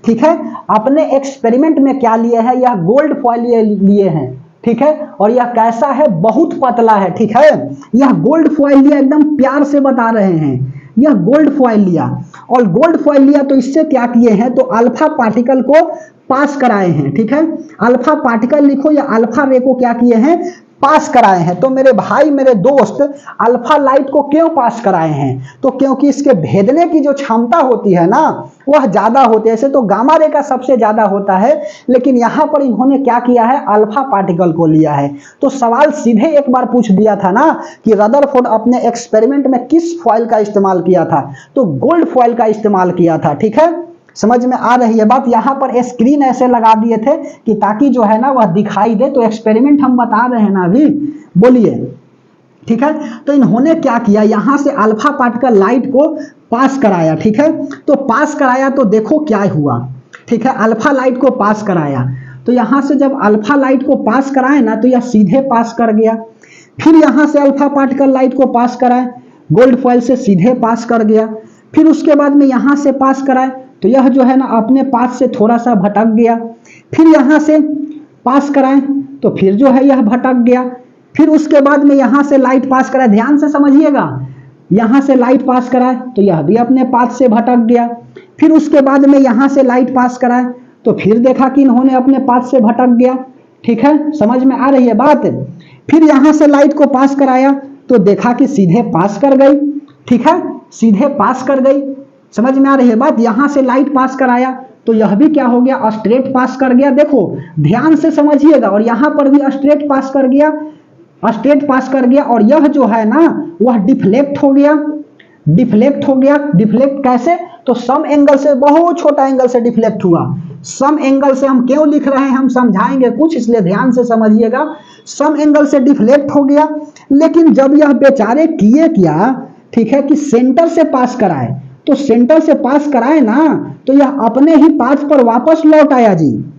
Speaker 1: ठीक है। अपने एक्सपेरिमेंट में क्या लिए हैं? यह गोल्ड फॉइल लिए हैं, ठीक है। और यह कैसा है? बहुत पतला है, ठीक है। यह गोल्ड फॉइल लिया, एकदम प्यार से बता रहे हैं। यह गोल्ड फॉइल लिया और गोल्ड फॉइल लिया तो इससे क्या किए हैं? तो अल्फा पार्टिकल को पास कराए हैं, ठीक है। अल्फा पार्टिकल लिखो या अल्फा रे को क्या किए हैं? पास कराए हैं। तो मेरे भाई मेरे दोस्त अल्फा लाइट को क्यों पास कराए हैं? तो क्योंकि इसके भेदने की जो क्षमता होती है ना वह ज्यादा होती है। ऐसे तो गामा रे का सबसे ज्यादा होता है, लेकिन यहां पर इन्होंने क्या किया है? अल्फा पार्टिकल को लिया है। तो सवाल सीधे एक बार पूछ दिया था ना कि रदरफोर्ड अपने एक्सपेरिमेंट में किस फॉइल का इस्तेमाल किया था? तो गोल्ड फॉइल का इस्तेमाल किया था, ठीक है। समझ में आ रही है बात? यहां पर स्क्रीन ऐसे लगा दिए थे कि ताकि जो है ना वह दिखाई दे। तो एक्सपेरिमेंट हम बता रहे हैं ना अभी, बोलिए, ठीक है। तो इन्होंने क्या किया? यहां से अल्फा पार्टिकल लाइट को पास कराया, ठीक है। तो पास कराया तो देखो क्या हुआ, ठीक है। अल्फा लाइट को पास कराया तो यहां से जब अल्फा लाइट को पास कराए ना तो यह सीधे पास कर गया। फिर यहां से अल्फा पार्टिकल लाइट को पास कराए, गोल्ड फॉइल से सीधे पास कर गया। फिर उसके बाद में यहां से पास कराए तो यह जो है ना अपने पास से थोड़ा सा भटक गया। फिर यहां से पास कराएं तो फिर जो है यह भटक गया। फिर उसके बाद में यहां से लाइट पास कराए, ध्यान से समझिएगा। यहां से लाइट पास कराए तो यह भी अपने पाथ से भटक गया। फिर उसके बाद में यहां से लाइट पास कराए तो फिर देखा कि इन्होंने अपने पाथ से भटक गया, ठीक है। समझ में आ रही है बात? फिर यहां से लाइट को पास कराया तो देखा कि सीधे पास कर गई, ठीक है, सीधे पास कर गई। समझ में आ रही है बात? यहां से लाइट पास कराया तो यह भी क्या हो गया? स्ट्रेट पास कर गया। देखो ध्यान से समझिएगा। और यहां पर भी स्ट्रेट पास कर गया, स्ट्रेट पास कर गया। और यह जो है ना वह डिफ्लेक्ट हो गया, डिफ्लेक्ट हो गया। डिफ्लेक्ट कैसे? तो सम एंगल से, बहुत छोटा एंगल से डिफ्लेक्ट हुआ। सम एंगल से हम क्यों लिख रहे हैं, हम समझाएंगे कुछ, इसलिए ध्यान से समझिएगा। सम एंगल से डिफ्लेक्ट हो गया, लेकिन जब यह बेचारे किए क्या, ठीक है, कि सेंटर से पास कराए, तो सेंटर से पास कराए ना, तो यह अपने ही पाथ पर वापस लौट आया जी।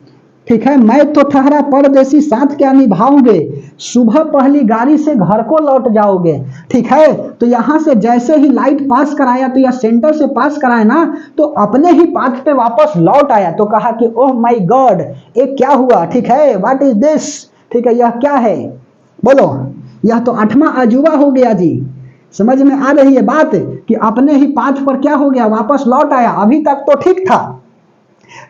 Speaker 1: ठीक है, मैं तो ठहरा परदेसी साथ क्या निभाओगे, सुबह पहली गाड़ी से घर को लौट जाओगे। ठीक है, तो यहां से जैसे ही लाइट पास कराया, तो यह सेंटर से पास कराया ना, तो अपने ही पाथ पे वापस लौट आया। तो कहा कि ओह माय गॉड, ये क्या हुआ। ठीक है, व्हाट इज दिस। ठीक है, यह क्या है, बोलो। यह तो 8वां अजूबा हो गया जी। समझ में आ रही है बात, कि अपने ही पाथ पर क्या हो गया, वापस लौट आया। अभी तक तो ठीक था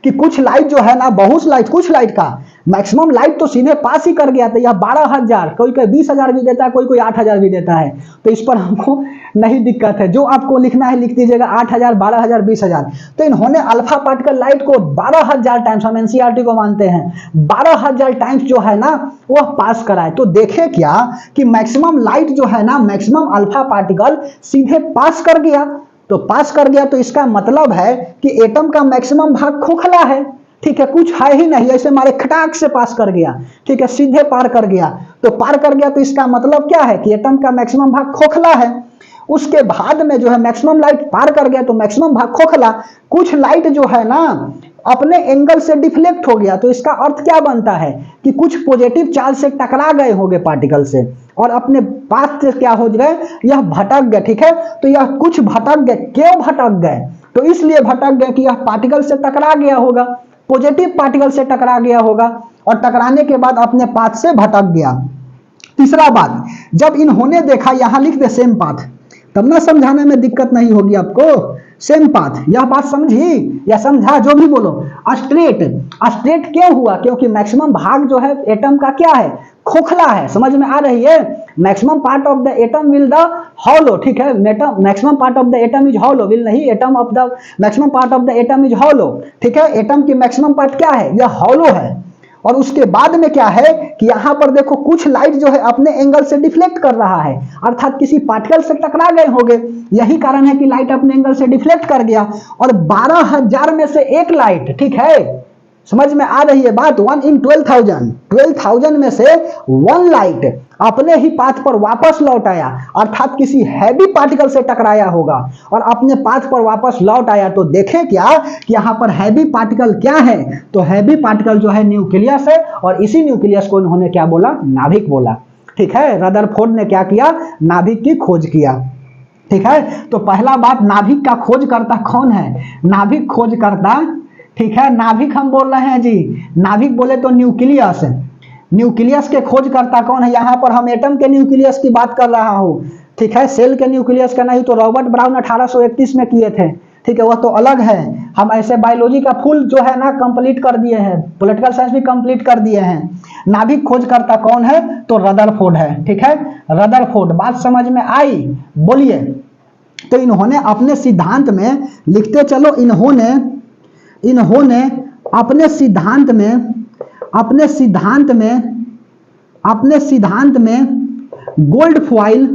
Speaker 1: कि कुछ लाइट जो है ना, बहुत लाइट, कुछ लाइट का मैक्सिमम लाइट तो सीधे पास ही कर गया था। यह 12,000, कोई कोई 20,000 भी देता है, कोई कोई 8,000 भी देता है, तो इस पर हमको नहीं दिक्कत है। जो आपको लिखना है लिख दीजिएगा, 8,000, 12,000, 20,000। तो इन्होंने अल्फा पार्टिकल लाइट को 12,000 टाइम्स, हम एनसीईआरटी को मानते हैं, 12,000 टाइम्स जो है ना वह पास कराए। तो देखे क्या कि मैक्सिमम लाइट जो है ना, मैक्सिमम अल्फा पार्टिकल सीधे पास कर गया। तो पास कर गया, तो इसका मतलब है कि एटम का मैक्सिमम भाग खोखला है। ठीक है, कुछ है ही नहीं, ऐसे मारे खटाक से पास कर गया। ठीक है, सीधे पार कर गया। तो पार कर गया, तो इसका मतलब क्या है कि एटम का मैक्सिमम भाग खोखला है। उसके बाद में जो है मैक्सिमम लाइट पार कर गया, तो मैक्सिमम भाग खोखला। कुछ लाइट जो है ना अपने एंगल से डिफ्लेक्ट हो गया। तो इसका अर्थ क्या बनता है कि कुछ पॉजिटिव चार्ज से टकरा गए होंगे पार्टिकल से, और अपने पाथ से क्या हो गए, यह भटक गए। ठीक है, तो यह कुछ भटक गए। क्यों भटक गए? तो इसलिए भटक गए कि यह पार्टिकल से टकरा गया होगा, पॉजिटिव पार्टिकल से टकरा गया होगा, और टकराने के बाद अपने पाथ से भटक गया। तीसरा बात, जब इन्होंने देखा, यहां लिख दे सेम पाथ, तब ना समझाने में दिक्कत नहीं होगी आपको। सेम पाथ, यह बात समझी या समझा, जो भी बोलो। स्ट्रेट, स्ट्रेट क्यों हुआ? क्योंकि मैक्सिमम भाग जो है एटम का क्या है, खोखला है। समझ में आ रही है? Maximum part of the atom will the hollow. ठीक है, maximum part of the atom is hollow, will नहीं, atom of the maximum part of the atom is hollow. ठीक है, एटम की मैक्सिमम पार्ट क्या है, यह हॉलो है। और उसके बाद में क्या है कि यहां पर देखो कुछ लाइट जो है अपने एंगल से डिफ्लेक्ट कर रहा है, अर्थात किसी पार्टिकल से टकरा गए होंगे। यही कारण है कि लाइट अपने एंगल से डिफ्लेक्ट कर गया। और 12,000 में से एक लाइट, ठीक है, समझ में आ रही है बात, 1 in 12,000, 12,000 में से 1 लाइट अपने ही पाथ पर वापस लौट आया, अर्थात किसी हैवी पार्टिकल से टकराया होगा और अपने पाथ पर वापस लौट आया। तो देखें क्या कि यहां पर हैवी पार्टिकल क्या है, तो हैवी पार्टिकल जो है न्यूक्लियस है, और इसी न्यूक्लियस को इन्होंने क्या बोला, नाभिक बोला। ठीक है, रदरफोर्ड ने क्या किया, नाभिक की खोज किया। ठीक है, तो पहला बात, नाभिक का खोजकर्ता कौन है, नाभिक खोजकर्ता। ठीक है, नाभिक हम बोल रहे हैं जी, नाभिक बोले तो न्यूक्लियस। न्यूक्लियस के खोजकर्ता कौन है, यहां पर हम एटम के न्यूक्लियस की बात कर रहा हूं। ठीक है, सेल के न्यूक्लियस का नहीं, तो रॉबर्ट ब्राउन 1831 में किए थे। ठीक है, वह तो अलग है। हम ऐसे बायोलॉजी का फुल जो है ना कंप्लीट कर दिए हैं, पॉलिटिकल साइंस भी कंप्लीट कर दिए हैं। नाभिक खोजकर्ता कौन है, तो रदरफोर्ड है। ठीक है, रदरफोर्ड, बात समझ में आई, बोलिए। तो इन्होंने अपने सिद्धांत में, लिखते चलो, इन्होंने अपने सिद्धांत में गोल्ड फॉइल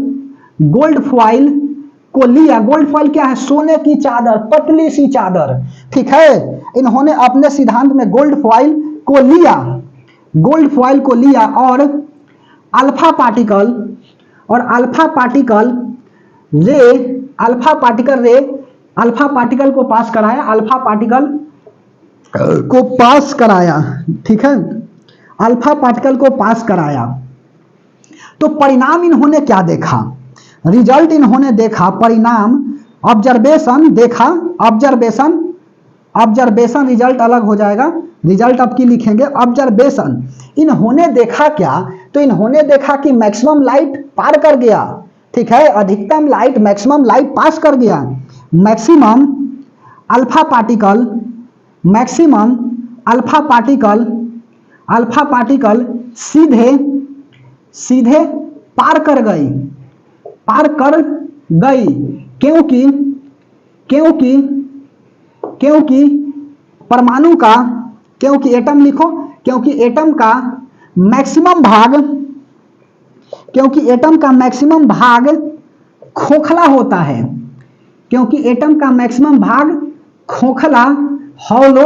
Speaker 1: को लिया। गोल्ड फॉइल क्या है, सोने की चादर, पतली सी चादर। ठीक है, इन्होंने अपने सिद्धांत में गोल्ड फॉइल को लिया और अल्फा पार्टिकल को पास कराया। ठीक है, अल्फा पार्टिकल को पास कराया। तो परिणाम इन्होंने क्या देखा, रिजल्ट इन्होंने देखा, परिणाम, ऑब्जर्वेशन देखा, ऑब्जर्वेशन रिजल्ट अलग हो जाएगा, रिजल्ट आपकी लिखेंगे ऑब्जर्वेशन। इन्होंने देखा क्या, तो इन्होंने देखा कि मैक्सिमम लाइट पार कर गया। ठीक है, अधिकतम लाइट, मैक्सिमम लाइट पास कर गया। मैक्सिमम अल्फा पार्टिकल सीधे पार कर गई, क्योंकि परमाणु का, क्योंकि एटम का मैक्सिमम भाग खोखला होता है। क्योंकि एटम का मैक्सिमम भाग खोखला हॉलो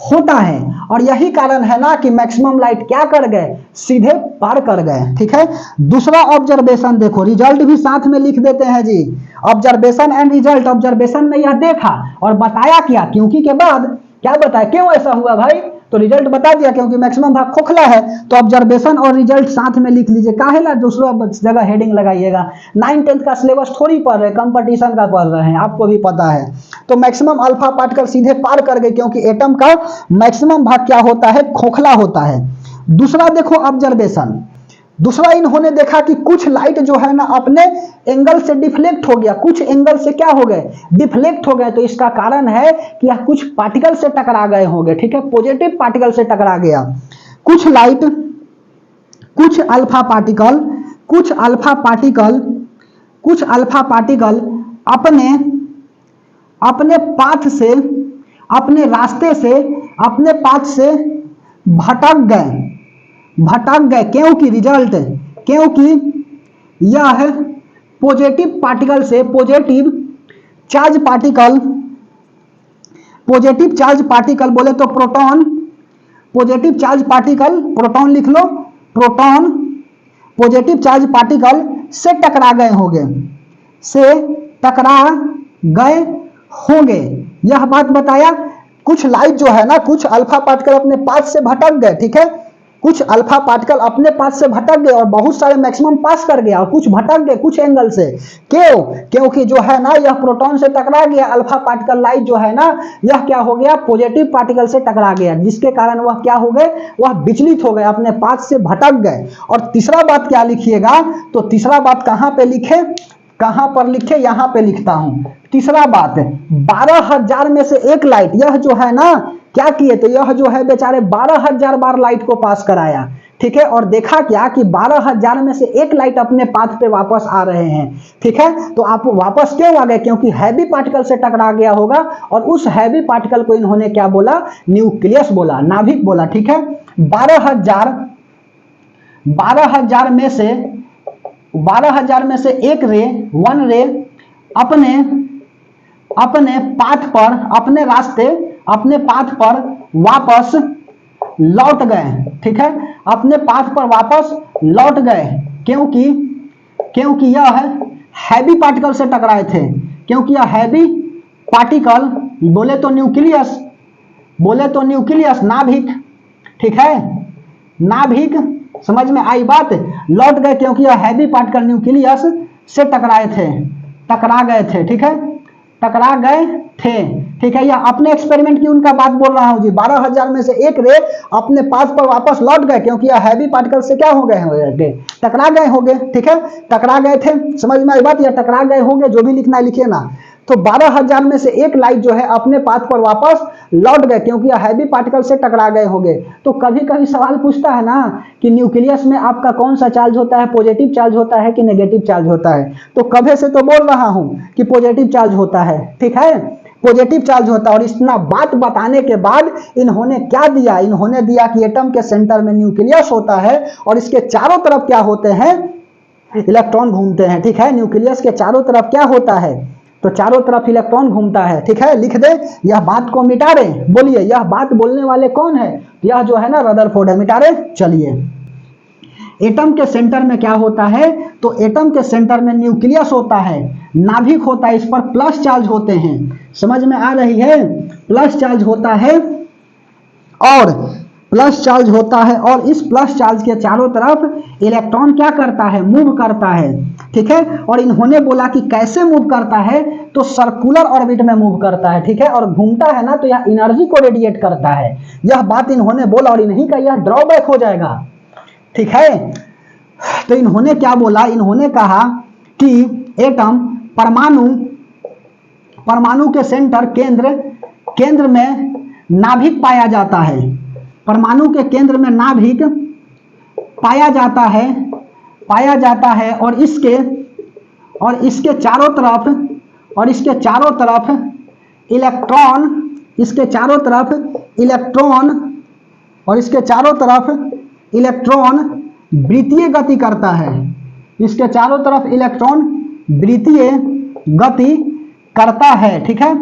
Speaker 1: होता है, और यही कारण है ना कि मैक्सिमम लाइट क्या कर गए, सीधे पार कर गए। ठीक है, दूसरा ऑब्जर्वेशन देखो, रिजल्ट भी साथ में लिख देते हैं जी। ऑब्जर्वेशन एंड रिजल्ट, ऑब्जर्वेशन में यह देखा और बताया क्या, क्योंकि के बाद क्या बताया, क्यों ऐसा हुआ भाई, तो रिजल्ट बता दिया क्योंकि मैक्सिमम भाग खोखला है। तो ऑब्जर्वेशन और रिजल्ट साथ में लिख लीजिए, काहे ला दूसरा जगह हेडिंग लगाइएगा। 9th-10th का सिलेबस थोड़ी पढ़ रहे, कंपटीशन का पढ़ रहे हैं, आपको भी पता है। तो मैक्सिमम अल्फा पार्टिकल सीधे पार कर गए क्योंकि एटम का मैक्सिमम भाग क्या होता है, खोखला होता है। दूसरा देखो ऑब्जर्वेशन, दूसरा इन्होंने देखा कि कुछ लाइट जो है ना अपने एंगल से डिफ्लेक्ट हो गया, कुछ एंगल से क्या हो गए, डिफ्लेक्ट हो गए। तो इसका कारण है कि यह कुछ पार्टिकल से टकरा गए होंगे। ठीक है, पॉजिटिव पार्टिकल से टकरा गया। कुछ लाइट, कुछ अल्फा पार्टिकल, कुछ अल्फा पार्टिकल, कुछ अल्फा पार्टिकल अपने अपने पाथ से, अपने रास्ते से, अपने पाथ से भटक गए, भटक गए। क्योंकि रिजल्ट, क्योंकि यह पॉजिटिव पार्टिकल से, positive charge particle, positive charge particle बोले तो proton, positive charge particle, proton लिख लो, प्रोटॉन पॉजिटिव चार्ज पार्टिकल से टकरा गए होंगे, से टकरा गए होंगे। यह बात बताया। कुछ लाइट जो है ना, कुछ अल्फा पार्टिकल अपने पाथ से भटक गए। ठीक है, कुछ अल्फा पार्टिकल अपने पाथ से भटक गए और बहुत सारे मैक्सिमम पास कर गया, और कुछ भटक गए कुछ एंगल से। क्यों, क्योंकि जो है ना यह प्रोटॉन से टकरा गया, अल्फा पार्टिकल लाइट जो है ना यह क्या हो गया, पॉजिटिव पार्टिकल से टकरा गया, जिसके कारण वह क्या हो गए, वह विचलित हो गए, अपने पाथ से भटक गए। और तीसरा बात क्या लिखिएगा, तो तीसरा बात कहां पे लिखे, कहां पर लिखे, यहां पे लिखता हूं। तीसरा बात, 12,000 में से एक लाइट, यह जो है ना क्या किए, तो यह जो है बेचारे 12,000 बार लाइट को पास कराया। ठीक है, और देखा क्या कि 12,000 में से एक लाइट अपने पाथ पे वापस आ रहे हैं। ठीक है, तो आप वापस क्यों आ गए, क्योंकि हैवी पार्टिकल से टकरा गया होगा, और उस हैवी पार्टिकल को इन्होंने क्या बोला, न्यूक्लियस बोला, नाभिक बोला। ठीक है, 12,000 में से, 12,000 में से एक रे, वन रे अपने अपने पाथ पर, अपने रास्ते, अपने पाथ पर वापस लौट गए। ठीक है, अपने पाथ पर वापस लौट गए, क्योंकि क्योंकि यह हैवी पार्टिकल से टकराए थे, क्योंकि यह हैवी पार्टिकल बोले तो न्यूक्लियस, बोले तो न्यूक्लियस, नाभिक। ठीक है, नाभिक, समझ में आई बात। लौट गए क्योंकि यह हैवी पार्टिकल न्यूक्लियस से टकराए थे, टकरा गए थे। ठीक है, टकरा गए थे। ठीक है, यह अपने एक्सपेरिमेंट की उनका बात बोल रहा हूं जी। 12,000 में से एक रे अपने पाथ पर वापस लौट गए क्योंकि यह हैवी पार्टिकल से क्या हो गए होंगे, टकरा गए होंगे। ठीक है, टकरा गए थे, समझ में आई बात, या टकरा गए होंगे, जो भी लिखना है लिखिए ना। तो 12,000 में से एक लाइट जो है अपने पाथ पर वापस लौट गए क्योंकि यह हैवी पार्टिकल से टकरा गए होंगे। तो कभी कभी सवाल पूछता है ना कि न्यूक्लियस में आपका कौन सा चार्ज होता है, पॉजिटिव चार्ज होता है कि नेगेटिव चार्ज होता है, तो कभी से तो बोल रहा हूं कि पॉजिटिव चार्ज होता है। ठीक है, पॉजिटिव चार्ज होता है। और इतना बात बताने के बाद इन्होंने क्या दिया, इन्होंने दिया कि एटम के सेंटर में न्यूक्लियस होता है और इसके चारों तरफ क्या होते हैं, इलेक्ट्रॉन घूमते हैं। ठीक है, न्यूक्लियस के चारों तरफ क्या होता है, तो चारों तरफ इलेक्ट्रॉन घूमता है। ठीक है, लिख दे, यह बात को मिटा रहे, बोलिए यह बात बोलने वाले कौन है, यह जो है ना रदरफोर्ड है, मिटा रहे। चलिए, एटम के सेंटर में क्या होता है, तो एटम के सेंटर में न्यूक्लियस होता है, नाभिक होता है, इस पर प्लस चार्ज होते हैं, समझ में आ रही है, प्लस चार्ज होता है, और प्लस चार्ज होता है, और इस प्लस चार्ज के चारों तरफ इलेक्ट्रॉन क्या करता है, मूव करता है। ठीक है, और इन्होंने बोला कि कैसे मूव करता है, तो सर्कुलर ऑर्बिट में मूव करता है। ठीक है, और घूमता है ना तो यह एनर्जी को रेडिएट करता है। यह बात इन्होंने बोला, और इन्हीं का यह ड्रॉबैक हो जाएगा। ठीक है, तो इन्होंने क्या बोला, इन्होंने कहा कि एटम, परमाणु, परमाणु के सेंटर, केंद्र में नाभिक पाया जाता है, परमाणु के केंद्र में नाभिक पाया जाता है, पाया जाता है, और इसके चारों तरफ, और इसके चारों तरफ इलेक्ट्रॉन, इसके चारों तरफ इलेक्ट्रॉन, और इसके चारों तरफ इलेक्ट्रॉन वृत्तीय गति करता है, इसके चारों तरफ इलेक्ट्रॉन वृत्तीय गति करता है, ठीक है,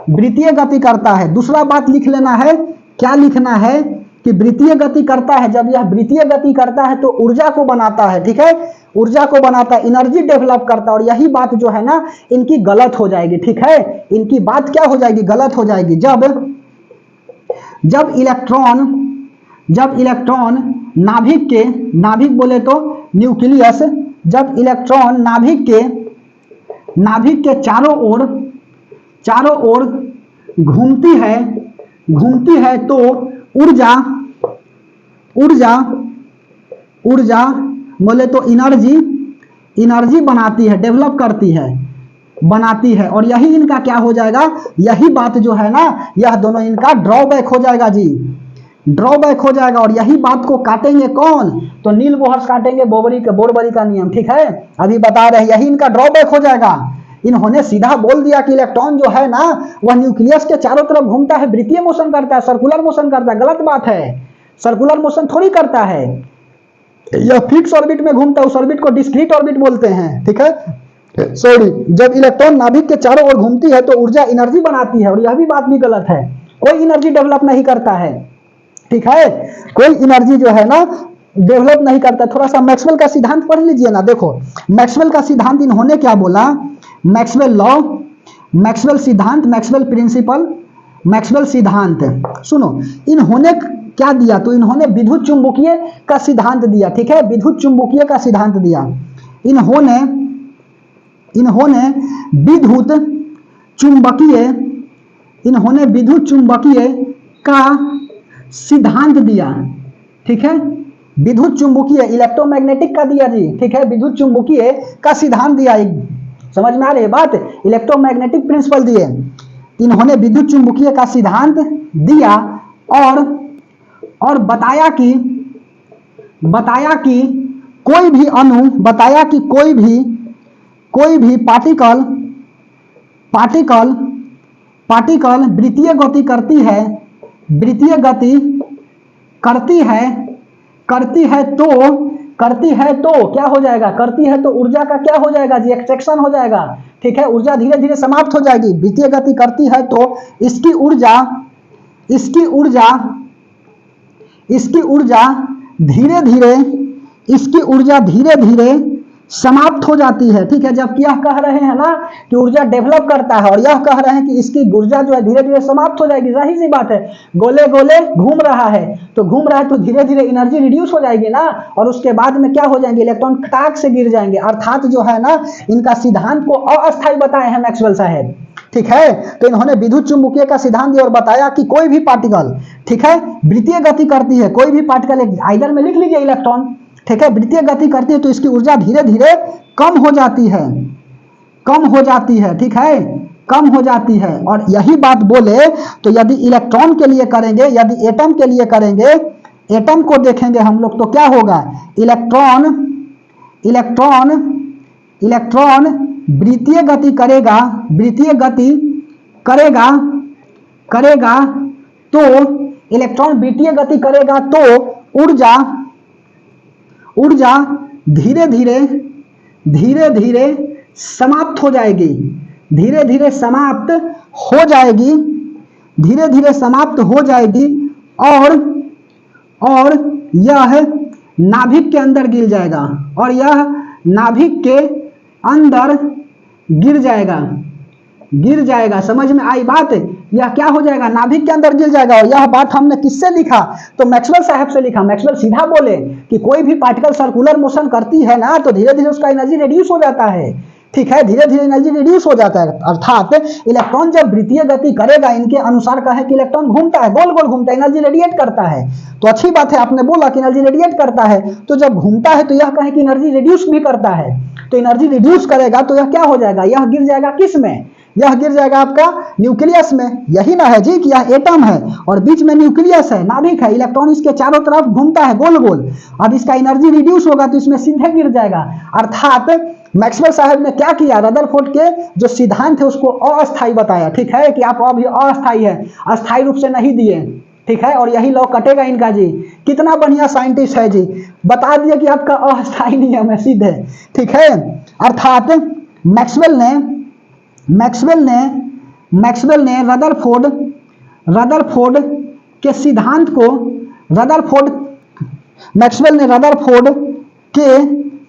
Speaker 1: वृत्तीय गति करता है। दूसरा बात लिख लेना है, क्या लिखना है कि वृत्तीय गति करता है। जब यह वृत्तीय गति करता है तो ऊर्जा को बनाता है, ठीक है, ऊर्जा को बनाता है, एनर्जी डेवलप करता है। और यही बात जो है ना इनकी गलत हो जाएगी, ठीक है, इनकी बात क्या हो जाएगी, गलत हो जाएगी। जब इलेक्ट्रॉन नाभिक के, नाभिक बोले तो न्यूक्लियस, जब इलेक्ट्रॉन नाभिक के चारों ओर घूमती है तो ऊर्जा बोले तो एनर्जी बनाती है, डेवलप करती है, बनाती है। और यही इनका क्या हो जाएगा, यही बात जो है ना, यह दोनों इनका ड्रॉबैक हो जाएगा जी, ड्रॉबैक हो जाएगा। और यही बात को काटेंगे कौन, तो नील बोहर्स काटेंगे बोरबरी का नियम, ठीक है, अभी बता रहे हैं, यही इनका ड्रॉबैक हो जाएगा। इन्होंने सीधा बोल दिया कि इलेक्ट्रॉन जो है ना वह न्यूक्लियस के चारों तरफ घूमता है, वृत्तीय मोशन करता है, सर्कुलर मोशन करता है। गलत बात है, सर्कुलर मोशन थोड़ी करता है, यह फिक्स ऑर्बिट में घूमता है, उस ऑर्बिट को डिस्क्रीट ऑर्बिट बोलते हैं, ठीक है, सॉरी। जब इलेक्ट्रॉन नाभिक के चारों ओर घूमती है तो ऊर्जा एनर्जी बनाती है, और यह भी बात भी गलत है, कोई एनर्जी डेवलप नहीं करता है, ठीक है, कोई एनर्जी जो है ना डेवलप नहीं करता। थोड़ा सा मैक्सवेल का सिद्धांत पढ़ लीजिए ना। देखो मैक्सवेल का सिद्धांत इन्होंने क्या बोला, मैक्सवेल लॉ, मैक्सवेल सिद्धांत, मैक्सवेल प्रिंसिपल, मैक्सवेल सिद्धांत, सुनो इन्होंने क्या दिया, तो इन्होंने विद्युत चुंबकीय का सिद्धांत दिया, ठीक है, विद्युत चुंबकीय का सिद्धांत दिया। इन्होंने विद्युत चुंबकीय का सिद्धांत दिया, ठीक है, विद्युत चुंबकीय, इलेक्ट्रोमैग्नेटिक का दिया जी, ठीक है, विद्युत चुंबकीय का सिद्धांत दिया। समझ में आ रही है बात, इलेक्ट्रोमैग्नेटिक प्रिंसिपल दिए। इन्होंने विद्युत चुंबकीय का सिद्धांत दिया और बताया कि कोई भी अणु, बताया कि कोई भी पार्टिकल वृत्तीय गति करती है तो क्या हो जाएगा, करती है तो ऊर्जा का क्या हो जाएगा जी, एक्सट्रैक्शन हो जाएगा, ठीक है, ऊर्जा धीरे धीरे समाप्त हो जाएगी। वृत्तीय गति करती है तो इसकी ऊर्जा धीरे धीरे समाप्त हो जाती है, ठीक है। जबकि यह कह रहे हैं ना कि ऊर्जा डेवलप करता है, और यह कह रहे हैं कि इसकी ऊर्जा जो है धीरे धीरे समाप्त हो जाएगी। जाहिर सी बात है, गोले गोले घूम रहा है तो धीरे धीरे एनर्जी रिड्यूस हो जाएगी ना, और उसके बाद में क्या हो जाएंगे, इलेक्ट्रॉन खटाक से गिर जाएंगे। अर्थात जो है ना इनका सिद्धांत को अस्थायी बताए हैं मैक्सवेल साहब, ठीक है। तो इन्होंने विद्युत चुंबकीय का सिद्धांत दिया और बताया कि कोई भी पार्टिकल, ठीक है, वृत्तीय गति करती है, कोई भी पार्टिकल, आइदर में लिख लीजिए इलेक्ट्रॉन, ठीक है, वृत्तीय गति करती है तो इसकी ऊर्जा धीरे धीरे कम हो जाती है, ठीक है, कम हो जाती है। और यही बात बोले तो यदि इलेक्ट्रॉन के लिए करेंगे, यदि एटम के लिए करेंगे, एटम को देखेंगे हम लोग तो क्या होगा, इलेक्ट्रॉन वृत्तीय गति करेगा तो इलेक्ट्रॉन वृत्तीय गति करेगा तो ऊर्जा धीरे धीरे समाप्त हो जाएगी, धीरे धीरे समाप्त हो जाएगी और यह नाभिक के अंदर गिर जाएगा, और यह नाभिक के अंदर गिर जाएगा। समझ में आई बात, यह क्या हो जाएगा, नाभिक के अंदर गिर जाएगा। और यह बात हमने किससे लिखा, तो मैक्सवेल साहब से लिखा। मैक्सवेल सीधा बोले कि कोई भी पार्टिकल सर्कुलर मोशन करती है ना तो धीरे धीरे उसका एनर्जी रिड्यूस हो जाता है, ठीक है, धीरे धीरे एनर्जी रिड्यूस हो जाता है। अर्थात इलेक्ट्रॉन जब वृत्तीय गति करेगा, इनके अनुसार कहे कि इलेक्ट्रॉन घूमता है, गोल गोल घूमता है, एनर्जी रेडिएट करता है, तो अच्छी बात है, आपने बोला कि एनर्जी रेडिएट करता है, तो जब घूमता है तो यह कहे कि एनर्जी रिड्यूस भी करता है, तो एनर्जी रिड्यूस करेगा तो यह क्या हो जाएगा, यह गिर जाएगा किस में, यह गिर जाएगा आपका न्यूक्लियस में। यही ना है जी कि यह एटम है और बीच में न्यूक्लियस है, नाभिक है, इलेक्ट्रॉन इसके चारों तरफ घूमता है गोल गोल। अब इसका एनर्जी रिड्यूस होगा तो इसमें सीधे गिर जाएगा। अर्थात मैक्सवेल साहब ने क्या किया, रदरफोर्ड के जो सिद्धांत है उसको अस्थायी बताया, ठीक है, कि आप अभी अस्थायी है, अस्थायी रूप से नहीं दिए, ठीक है, और यही लॉ कटेगा इनका जी। कितना बढ़िया साइंटिस्ट है जी, बता दिया कि आपका अस्थायी नियम है सीधे, ठीक है। अर्थात मैक्सवेल ने मैक्सवेल ने रदरफोर्ड के सिद्धांत को मैक्सवेल ने रदरफोर्ड के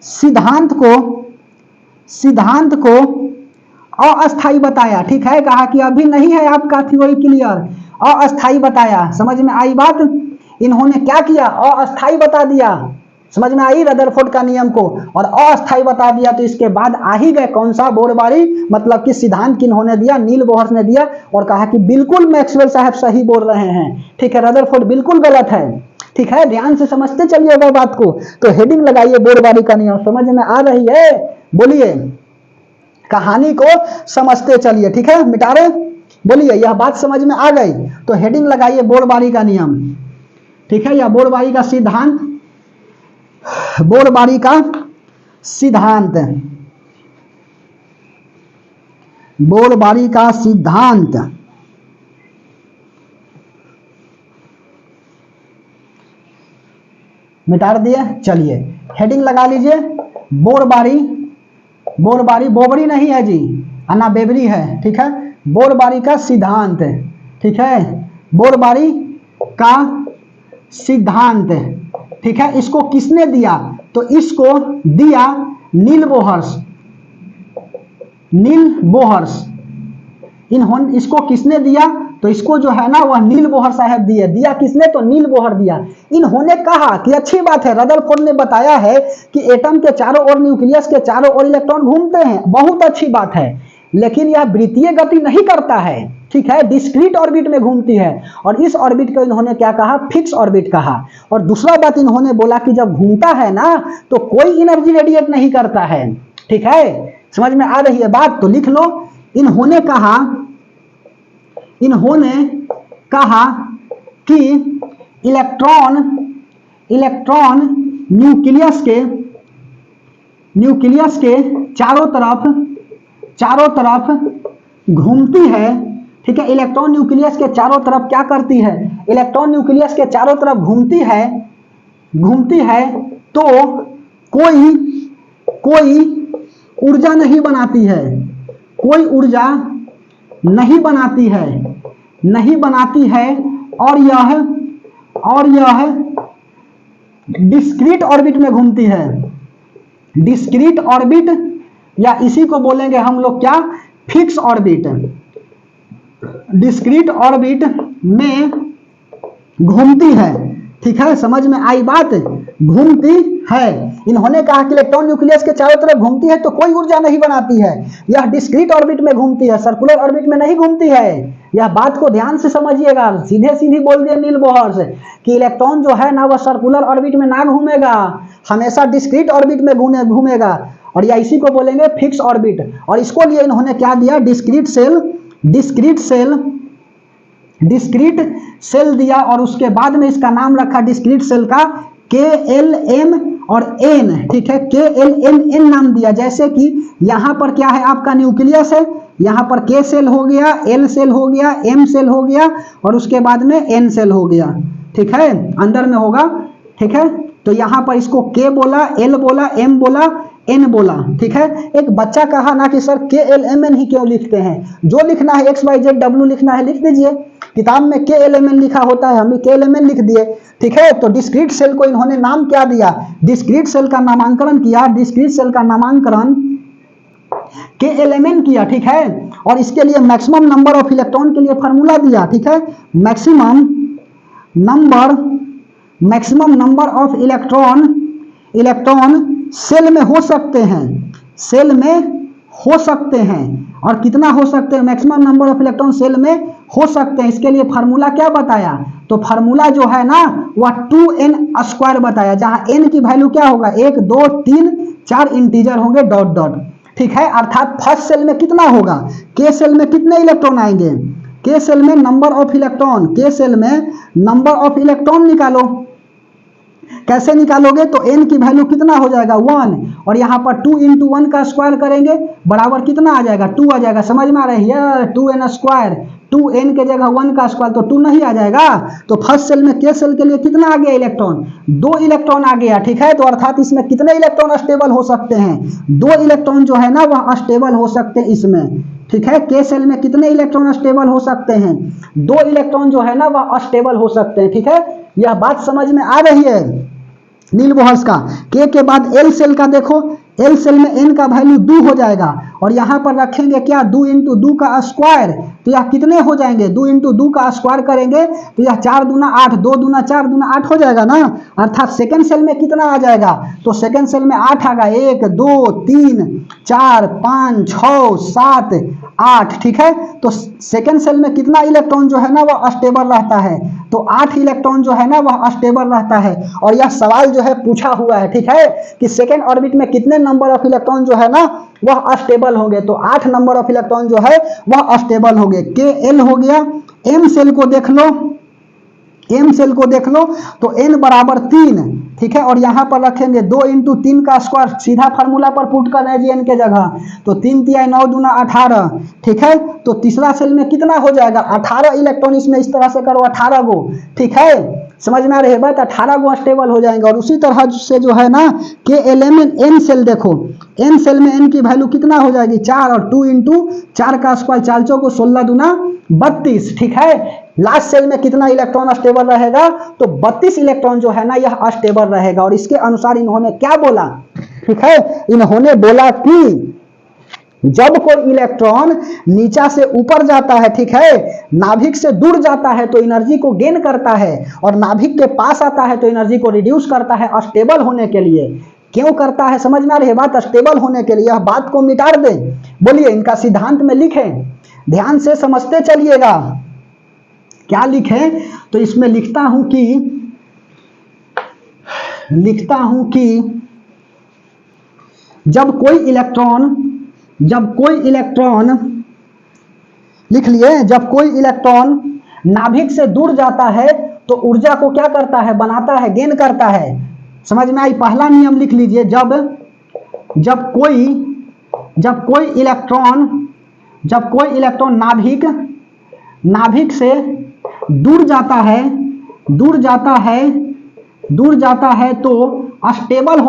Speaker 1: सिद्धांत को अस्थायी बताया। ठीक है, कहा कि अभी नहीं है आपका थ्योरी क्लियर, अस्थायी बताया। समझ में आई बात? इन्होंने क्या किया? अस्थायी बता दिया। समझ में आई रदरफोर्ड का नियम को, और अस्थायी बता दिया। तो इसके बाद आ ही गए कौन सा? बोरबारी, मतलब कि सिद्धांत किन्होंने दिया? नील बोहर्स ने दिया, और कहा कि बिल्कुल मैक्सवेल साहब सही बोल रहे हैं। ठीक है, रदरफोर्ड बिल्कुल गलत है। ठीक है, ध्यान से समझते चलिएगा बात को। तो हेडिंग लगाइए बोरबारी का नियम। समझ में आ रही है? बोलिए, कहानी को समझते चलिए। ठीक है, मिटा रहे? बोलिए, यह बात समझ में आ गई? तो हेडिंग लगाइए बोरबारी का नियम। ठीक है, या बोरबारी का सिद्धांत, बोरबारी का सिद्धांत, बोरबारी का सिद्धांत। मिटा दिए? चलिए हेडिंग लगा लीजिए बोरबारी। बोबरी नहीं है जी, अन्ना बेबरी है। ठीक है, बोरबारी का सिद्धांत। ठीक है, बोरबारी का सिद्धांत। ठीक है, इसको किसने दिया? तो इसको दिया नील बोहर्स। इन्होंने, इसको किसने दिया? तो इसको जो है ना वह नील बोहर साहब दिए। दिया किसने? तो नील बोहर दिया। इन्होंने कहा कि अच्छी बात है, रदरफोर्ड ने बताया है कि एटम के चारों ओर, न्यूक्लियस के चारों ओर इलेक्ट्रॉन घूमते हैं, बहुत अच्छी बात है, लेकिन यह वृत्तीय गति नहीं करता है। ठीक है, डिस्क्रीट ऑर्बिट में घूमती है, और इस ऑर्बिट को इन्होंने क्या कहा? फिक्स ऑर्बिट कहा। और दूसरा बात इन्होंने बोला कि जब घूमता है ना तो कोई एनर्जी रेडिएट नहीं करता है। ठीक है, समझ में आ रही है बात? तो लिख लो, इन्होंने कहा कि इलेक्ट्रॉन न्यूक्लियस के चारों तरफ घूमती है। ठीक है, इलेक्ट्रॉन न्यूक्लियस के चारों तरफ क्या करती है? इलेक्ट्रॉन न्यूक्लियस के चारों तरफ घूमती है तो कोई ऊर्जा नहीं बनाती है, कोई ऊर्जा नहीं बनाती है, और यह डिस्क्रीट ऑर्बिट में घूमती है। डिस्क्रीट ऑर्बिट, या इसी को बोलेंगे हम लोग क्या? Fix orbit. डिस्क्रीट ऑर्बिट में घूमती है। ठीक है, समझ में आई बात? घूमती है। इन्होंने कहा कि इलेक्ट्रॉन न्यूक्लियस के चारों तरफ घूमती है तो कोई ऊर्जा नहीं बनाती है, यह डिस्क्रीट ऑर्बिट में घूमती है, सर्कुलर ऑर्बिट में नहीं घूमती है। यह बात को ध्यान से समझिएगा। सीधे बोल दिया नील बोहर्स कि इलेक्ट्रॉन जो है ना वह सर्कुलर ऑर्बिट में ना घूमेगा, हमेशा डिस्क्रीट ऑर्बिट में घूमेगा, और या इसी को बोलेंगे फिक्स ऑर्बिट। और इसको लिए इन्होंने क्या दिया? डिस्क्रीट सेल दिया, और उसके बाद में इसका नाम रखा डिस्क्रीट सेल का KLM और N। ठीक है, KLMN नाम दिया। जैसे कि यहां पर क्या है? आपका न्यूक्लियस है, यहां पर K सेल हो गया, L सेल हो गया, M सेल हो गया, और उसके बाद में N सेल हो गया। ठीक है, अंदर में होगा। ठीक है, तो यहां पर इसको K बोला, L बोला, M बोला, N बोला। ठीक है, एक बच्चा कहा ना कि सर KLMN ही क्यों लिखते हैं? जो लिखना है XYZW लिखना है लिख दीजिए, किताब में KLMN लिखा होता है, हम भी KLMN लिख दिए। ठीक है, तो डिस्क्रीट सेल को इन्होंने नाम क्या दिया? डिस्क्रीट सेल का नामांकरण किया, डिस्क्रीट सेल का नामांकरण KLMN किया। ठीक है, और इसके लिए मैक्सिमम नंबर ऑफ इलेक्ट्रॉन के लिए फॉर्मूला दिया। ठीक है, maximum number of electron shell में हो सकते हैं, और कितना हो सकते हैं? Maximum number of electron shell में हो सकते हैं। इसके लिए फार्मूला क्या बताया? तो फार्मूला जो है ना वह 2n² बताया, जहां n की वैल्यू क्या होगा? 1 2 3 4 इंटीजर होंगे, डॉट। ठीक है, अर्थात फर्स्ट सेल में कितना होगा? K सेल में कितने इलेक्ट्रॉन आएंगे? K सेल में नंबर ऑफ इलेक्ट्रॉन निकालो। कैसे निकालोगे? तो n की वैल्यू कितना हो जाएगा? 1, और यहाँ पर 2 × 1 का स्क्वायर करेंगे, बराबर कितना आ जाएगा? 2 आ जाएगा। समझ में आ रही है? 2n², 2n के जगह 1 का स्क्वायर, तो 2 नहीं आ जाएगा। तो फर्स्ट सेल में K सेल के लिए कितना आ गया इलेक्ट्रॉन? 2 इलेक्ट्रॉन आ गया। ठीक है, तो अर्थात इसमें कितने इलेक्ट्रॉन स्टेबल हो सकते हैं? 2 इलेक्ट्रॉन जो है ना वह स्टेबल हो सकते हैं इसमें। ठीक है। के सेल में कितने इलेक्ट्रॉन स्टेबल हो सकते हैं? 2 इलेक्ट्रॉन जो है ना वह अस्टेबल हो सकते हैं, ठीक है। यह बात समझ में आ रही है? नील बोहर्स का के बाद एल सेल का देखो, एल सेल में एन का वैल्यू 2 हो जाएगा और यहां पर रखेंगे क्या 2 इंटू 2 का स्क्वायर, तो यह कितने हो जाएंगे 2 इंटू 2 का स्क्वायर करेंगे तो यह 4 दूना 8, 2 दूना 4 दूना 8 हो जाएगा ना। अर्थात सेकंड सेल में कितना आ जाएगा? तो सेकंड सेल में 8 आएगा, 1 2 3 4 5 6 7 8, ठीक है। तो सेकंड सेल में कितना इलेक्ट्रॉन जो है ना वह अस्टेबल रहता है? तो 8 इलेक्ट्रॉन जो है ना वह अस्टेबल रहता है। और यह सवाल जो है पूछा हुआ है, ठीक है, कि सेकंड ऑर्बिट में कितने नंबर ऑफ इलेक्ट्रॉन जो है ना वह अस्टेबल होंगे? तो 8 नंबर ऑफ इलेक्ट्रॉन जो है वह अस्टेबल होंगे। के एल हो गया। एम सेल को देख लो, एम सेल को देख लो तो n बराबर 3, ठीक है। और यहां पर रखेंगे 2 इंटू 3 का स्क्वायर, सीधा फार्मूला पर पुट कर रहे हैं जी n के जगह, तो 3 तिया 9 दूना 18, ठीक है। तो तीसरा सेल में कितना हो जाएगा? 18 इलेक्ट्रॉन, इसमें इस तरह से करो 18 गो, ठीक है। समझ में आ रही है बात? 18 गो स्टेबल हो जाएंगे। और उसी तरह से जो है ना के एल एम एन सेल देखो, एन सेल में एन की वैल्यू कितना हो जाएगी? 4 और 2 इंटू 4 का स्क्वायर 4 चौको 16 दूना 32, ठीक है। लास्ट सेल में कितना इलेक्ट्रॉन स्टेबल रहेगा? तो 32 इलेक्ट्रॉन जो है ना यह स्टेबल रहेगा। और इसके अनुसार इन्होंने क्या बोला, ठीक है, इन्होंने बोला कि जब कोई इलेक्ट्रॉन नीचा से ऊपर जाता है, ठीक है, नाभिक से दूर जाता है तो एनर्जी को गेन करता है, और नाभिक के पास आता है तो एनर्जी को रिड्यूस करता है स्टेबल होने के लिए। क्यों करता है? समझ में आ रही है बात? स्टेबल होने के लिए। यह बात को मिटा दें, बोलिए इनका सिद्धांत में लिखें, ध्यान से समझते चलिएगा। क्या लिखें? तो इसमें लिखता हूं कि जब कोई इलेक्ट्रॉन लिख लिए, जब कोई इलेक्ट्रॉन नाभिक से दूर जाता है तो ऊर्जा को क्या करता है? बनाता है, गेन करता है। समझ में आई? पहला नियम लिख लीजिए, जब कोई इलेक्ट्रॉन नाभिक से दूर जाता है तो स्टेबल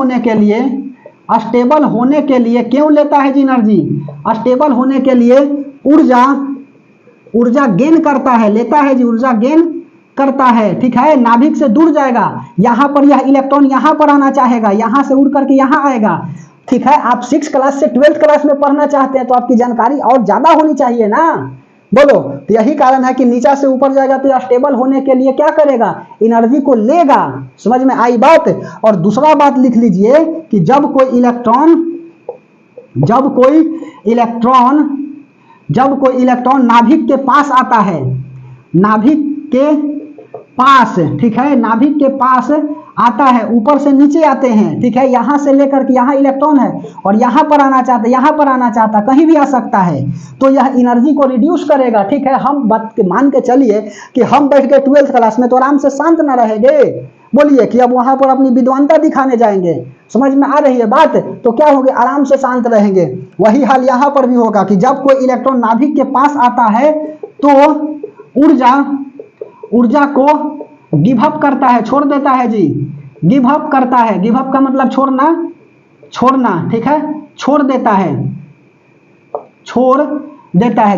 Speaker 1: होने के लिए क्यों लेता है जी एनर्जी? स्टेबल होने के लिए ऊर्जा गेन करता है, लेता है जी, ऊर्जा गेन करता है, ठीक है। नाभिक से दूर जाएगा, यहां पर यह इलेक्ट्रॉन यहां पर आना चाहेगा, यहां से उड़ करके यहां आएगा, ठीक है। आप 6 क्लास से 12th क्लास में पढ़ना चाहते हैं तो आपकी जानकारी और ज्यादा होनी चाहिए ना, बोलो। तो यही कारण है कि नीचा से ऊपर जाएगा तो स्टेबल होने के लिए क्या करेगा? एनर्जी को लेगा। समझ में आई बात? और दूसरा बात लिख लीजिए कि जब कोई इलेक्ट्रॉन नाभिक के पास आता है, नाभिक के पास, ठीक है, नाभिक के पास आता है, ऊपर से नीचे आते हैं, ठीक है, यहां से लेकर के यहां इलेक्ट्रॉन है और यहां पर आना चाहता, कहीं भी आ सकता है, तो यह एनर्जी को रिड्यूस करेगा, ठीक है। हम बात मान के चलिए कि हम बैठ के 12th क्लास में तो आराम से शांत ना रहेंगे, बोलिए कि अब वहां पर अपनी विद्वानता दिखाने जाएंगे। समझ में आ रही है बात? तो क्या होगा? आराम से शांत रहेंगे। वही हाल यहां पर भी होगा कि जब कोई इलेक्ट्रॉन नाभिक के पास आता है तो ऊर्जा को गिव अप करता है, छोड़ देता है जी, गिव अप करता है। गिव अप का मतलब छोड़ना, ठीक है, छोड़ देता है,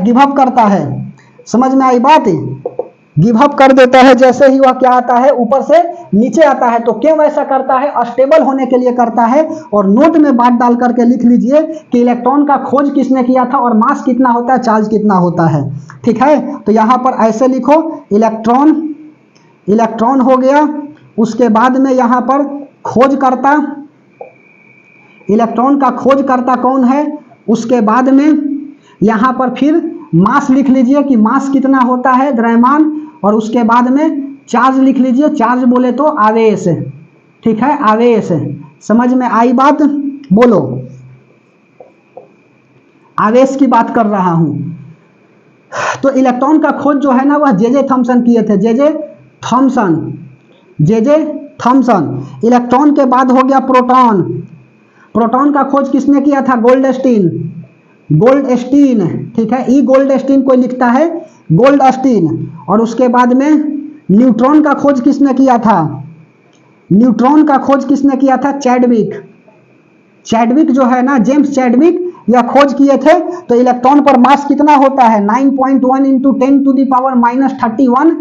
Speaker 1: गिव अप करता है। समझ में आई बात? गिव अप कर देता है, जैसे ही वह क्या आता है, ऊपर से नीचे आता है। तो क्यों ऐसा करता है? स्टेबल होने के लिए करता है। और नोट में बात डाल करके लिख लीजिए कि इलेक्ट्रॉन का खोज किसने किया था और मास कितना होता है, चार्ज कितना होता है, ठीक है। तो यहां पर ऐसे लिखो, इलेक्ट्रॉन हो गया, उसके बाद में यहां पर खोजकर्ता, इलेक्ट्रॉन का खोजकर्ता कौन है, उसके बाद में यहां पर फिर मास लिख लीजिए कि मास कितना होता है, द्रव्यमान, और उसके बाद में चार्ज लिख लीजिए, चार्ज बोले तो आवेश, ठीक है, आवेश। समझ में आई बात? बोलो, आवेश की बात कर रहा हूं। तो इलेक्ट्रॉन का खोज जो है ना वह जे थॉमसन किए थे, जे थॉमसन। इलेक्ट्रॉन के बाद हो गया प्रोटॉन का खोज किसने किया था? गोल्डस्टीन, ठीक है, ई गोल्डस्टीन कोई लिखता है, गोल्डस्टीन। और उसके बाद में न्यूट्रॉन का खोज किसने किया था? चैडविक जो है ना, जेम्स चैडविक यह खोज किए थे। तो इलेक्ट्रॉन पर मास कितना होता है 9.1 into 10 to the power -31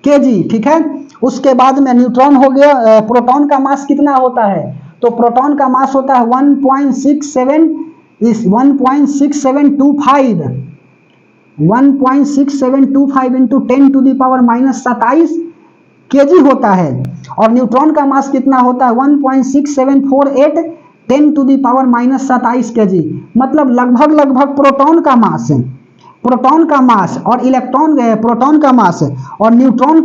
Speaker 1: kg, ठीक है। उसके बाद में न्यूट्रॉन हो गया, प्रोटॉन का मास कितना होता है, तो प्रोटॉन का मास होता है 1.6725 into 10 to the power -27 kg होता है। और न्यूट्रॉन का मास कितना होता है 1.6748 10 टू द पावर -27 kg। मतलब लगभग प्रोटॉन का मास और इलेक्ट्रॉन प्रोटॉन का मास और न्यूट्रॉन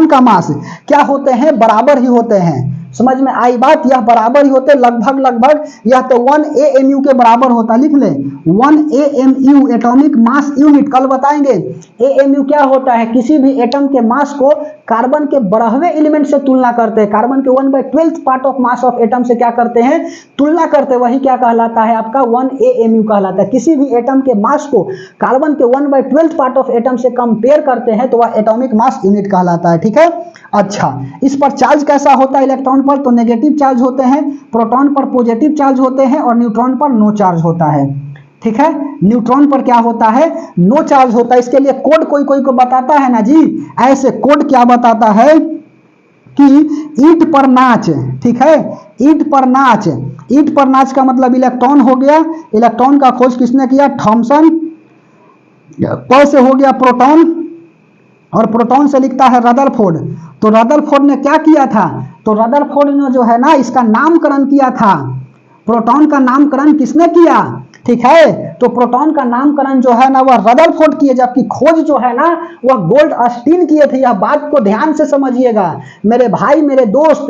Speaker 1: का मास क्या होते हैं, बराबर ही होते हैं। समझ में आई बात, यह बराबर ही होते लगभग, यह तो 1 AMU के बराबर होता, लिख ले 1 AMU एटॉमिक मास यूनिट। कल बताएंगे AMU क्या होता है, किसी भी एटम के मास को कार्बन के 12वें एलिमेंट से तुलना करते हैं, कार्बन के 1/12 part of mass of atom से क्या करते हैं, तुलना करते हैं, वही क्या कहलाता है आपका 1 AMU कहलाता है। किसी भी एटम के मास को कार्बन के 1/12 पार्ट ऑफ एटम से कंपेयर करते हैं तो वह एटॉमिक मास यूनिट कहलाता है, ठीक है। अच्छा, इस पर चार्ज कैसा होता है इलेक्ट्रॉन पर, तो नेगेटिव चार्ज होते हैं, प्रोटॉन पर पॉजिटिव चार्ज होते हैं और न्यूट्रॉन पर नो चार्ज होता है, ठीक है। न्यूट्रॉन पर क्या होता है, नो चार्ज होता है। इसके लिए कोड कोई को बताता है ना जी, ऐसे कोड क्या बताता है कि ईंट पर नाच, ठीक है, ईंट पर नाच का मतलब इलेक्ट्रॉन हो गया। इलेक्ट्रॉन का खोज किसने किया, थॉमसन। प से हो गया प्रोटॉन और प्रोटॉन से लिखता है रदरफोर्ड। तो रदरफोर्ड ने क्या किया था, तो रदरफोर्ड ने जो है ना इसका नामकरण किया था। प्रोटॉन का नामकरण किसने किया, ठीक है, तो प्रोटॉन का नामकरण जो है ना वह रदरफोर्ड किए, जबकि खोज जो है ना वह गोल्डस्टीन किए थे। यह बात को ध्यान से समझिएगा मेरे भाई मेरे दोस्त,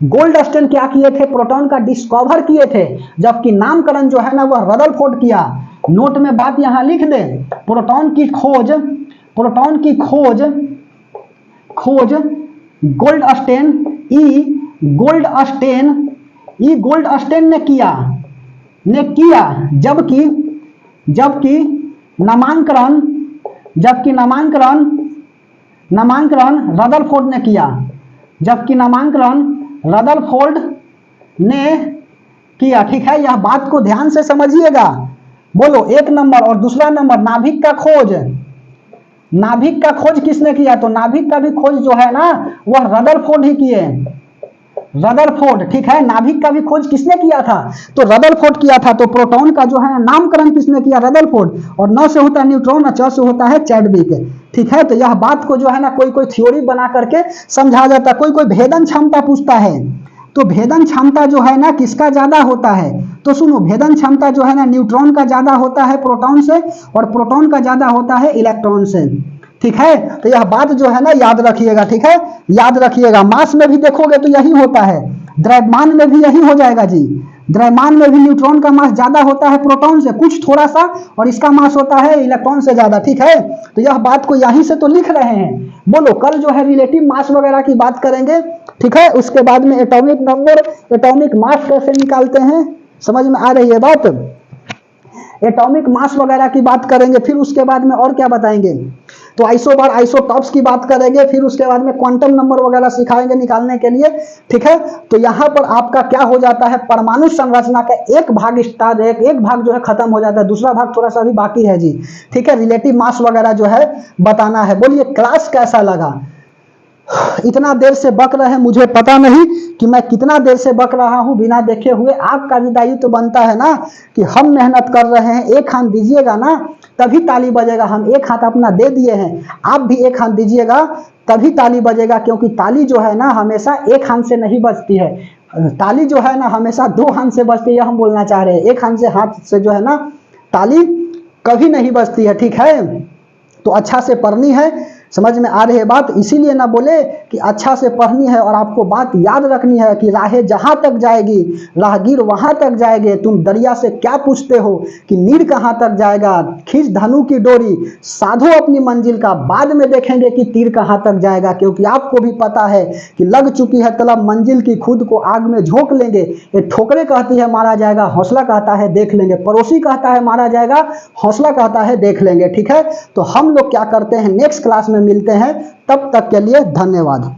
Speaker 1: गोल्डस्टीन क्या किए थे, प्रोटॉन का डिस्कवर किए थे, जबकि नामकरण जो है ना वह रदरफोर्ड किया। नोट में बात यहां लिख दे, प्रोटॉन की खोज गोल्डस्टीन ने किया, जबकि नामांकन रदरफोर्ड ने किया, ठीक है। यह बात को ध्यान से समझिएगा। बोलो एक नंबर। और दूसरा नंबर नाभिक का खोज किसने किया, तो नाभिक का भी खोज जो है ना वह रदरफोर्ड ही किए, रदरफोर्ड, ठीक है। नाभिक का भी खोज किसने किया था, तो रदरफोर्ड किया था। तो प्रोटॉन का जो है नामकरण किसने किया, रदरफोर्ड। और 9 से होता है न्यूट्रॉन और 4 से होता है चैडविक, ठीक है। तो यह बात को जो है ना कोई थ्योरी बना करके समझा जाता है। कोई भेदन क्षमता पूछता है, तो भेदन क्षमता जो है ना किसका ज्यादा होता है, तो सुनो भेदन क्षमता जो है ना न्यूट्रॉन का ज्यादा होता है प्रोटॉन से, और प्रोटॉन का ज्यादा होता है इलेक्ट्रॉन से, ठीक है। तो यह बात जो है ना याद रखिएगा, ठीक है, याद रखिएगा। मास में भी देखोगे तो यही होता है, द्रव्यमान में भी यही हो जाएगा जी। द्रव्यमान में भी न्यूट्रॉन का मास ज्यादा होता है प्रोटॉन से कुछ थोड़ा सा, और इसका मास होता है इलेक्ट्रॉन से ज्यादा, ठीक है। तो यह बात को यहीं से तो लिख रहे हैं। बोलो कल जो है रिलेटिव मास वगैरह की बात करेंगे, ठीक है। उसके बाद में एटॉमिक नंबर, एटॉमिक मास कैसे निकालते हैं, समझ में आ रही है बात। एटॉमिक मास वगैरह की बात करेंगे, फिर उसके बाद में और क्या बताएंगे, तो आइसोबार आइसोटॉप्स की बात करेंगे, फिर उसके बाद में क्वांटम नंबर वगैरह सिखाएंगे निकालने के लिए, ठीक है। तो यहाँ पर आपका क्या हो जाता है, परमाणु संरचना का एक भाग जो है खत्म हो जाता है, दूसरा भाग थोड़ा सा भी बाकी है जी, ठीक है। रिलेटिव मास वगैरह जो है बताना है। बोलिए क्लास कैसा लगा, इतना देर से बक रहे हैं, मुझे पता नहीं कि मैं कितना देर से बक रहा हूं बिना देखे हुए। आपका भी दायित्व तो बनता है ना कि हम मेहनत कर रहे हैं, एक हाथ दीजिएगा ना तभी ताली बजेगा। हम एक हाथ अपना दे दिए हैं, आप भी एक हाथ दीजिएगा तभी ताली बजेगा, क्योंकि ताली जो है ना हमेशा एक हाथ से नहीं बजती है, ताली जो है ना हमेशा 2 हाथ से बजती है। हम बोलना चाह रहे हैं एक हाथ से जो है ना ताली कभी नहीं बजती है, ठीक है। तो अच्छा से पढ़नी है, समझ में आ रही है बात। इसीलिए ना बोले कि अच्छा से पढ़नी है और आपको बात याद रखनी है कि राहें जहां तक जाएगी राहगीर वहां तक जाएंगे। तुम दरिया से क्या पूछते हो कि नीर कहां तक जाएगा, खींच धनु की डोरी साधो अपनी मंजिल का, बाद में देखेंगे कि तीर कहां तक जाएगा। क्योंकि आपको भी पता है कि लग चुकी है तलब मंजिल की, खुद को आग में झोंक लेंगे। ये ठोकरे कहती है मारा जाएगा, हौसला कहता है देख लेंगे। पड़ोसी कहता है मारा जाएगा, हौसला कहता है देख लेंगे, ठीक है। तो हम लोग क्या करते हैं, नेक्स्ट क्लास में मिलते हैं, तब तक के लिए धन्यवाद।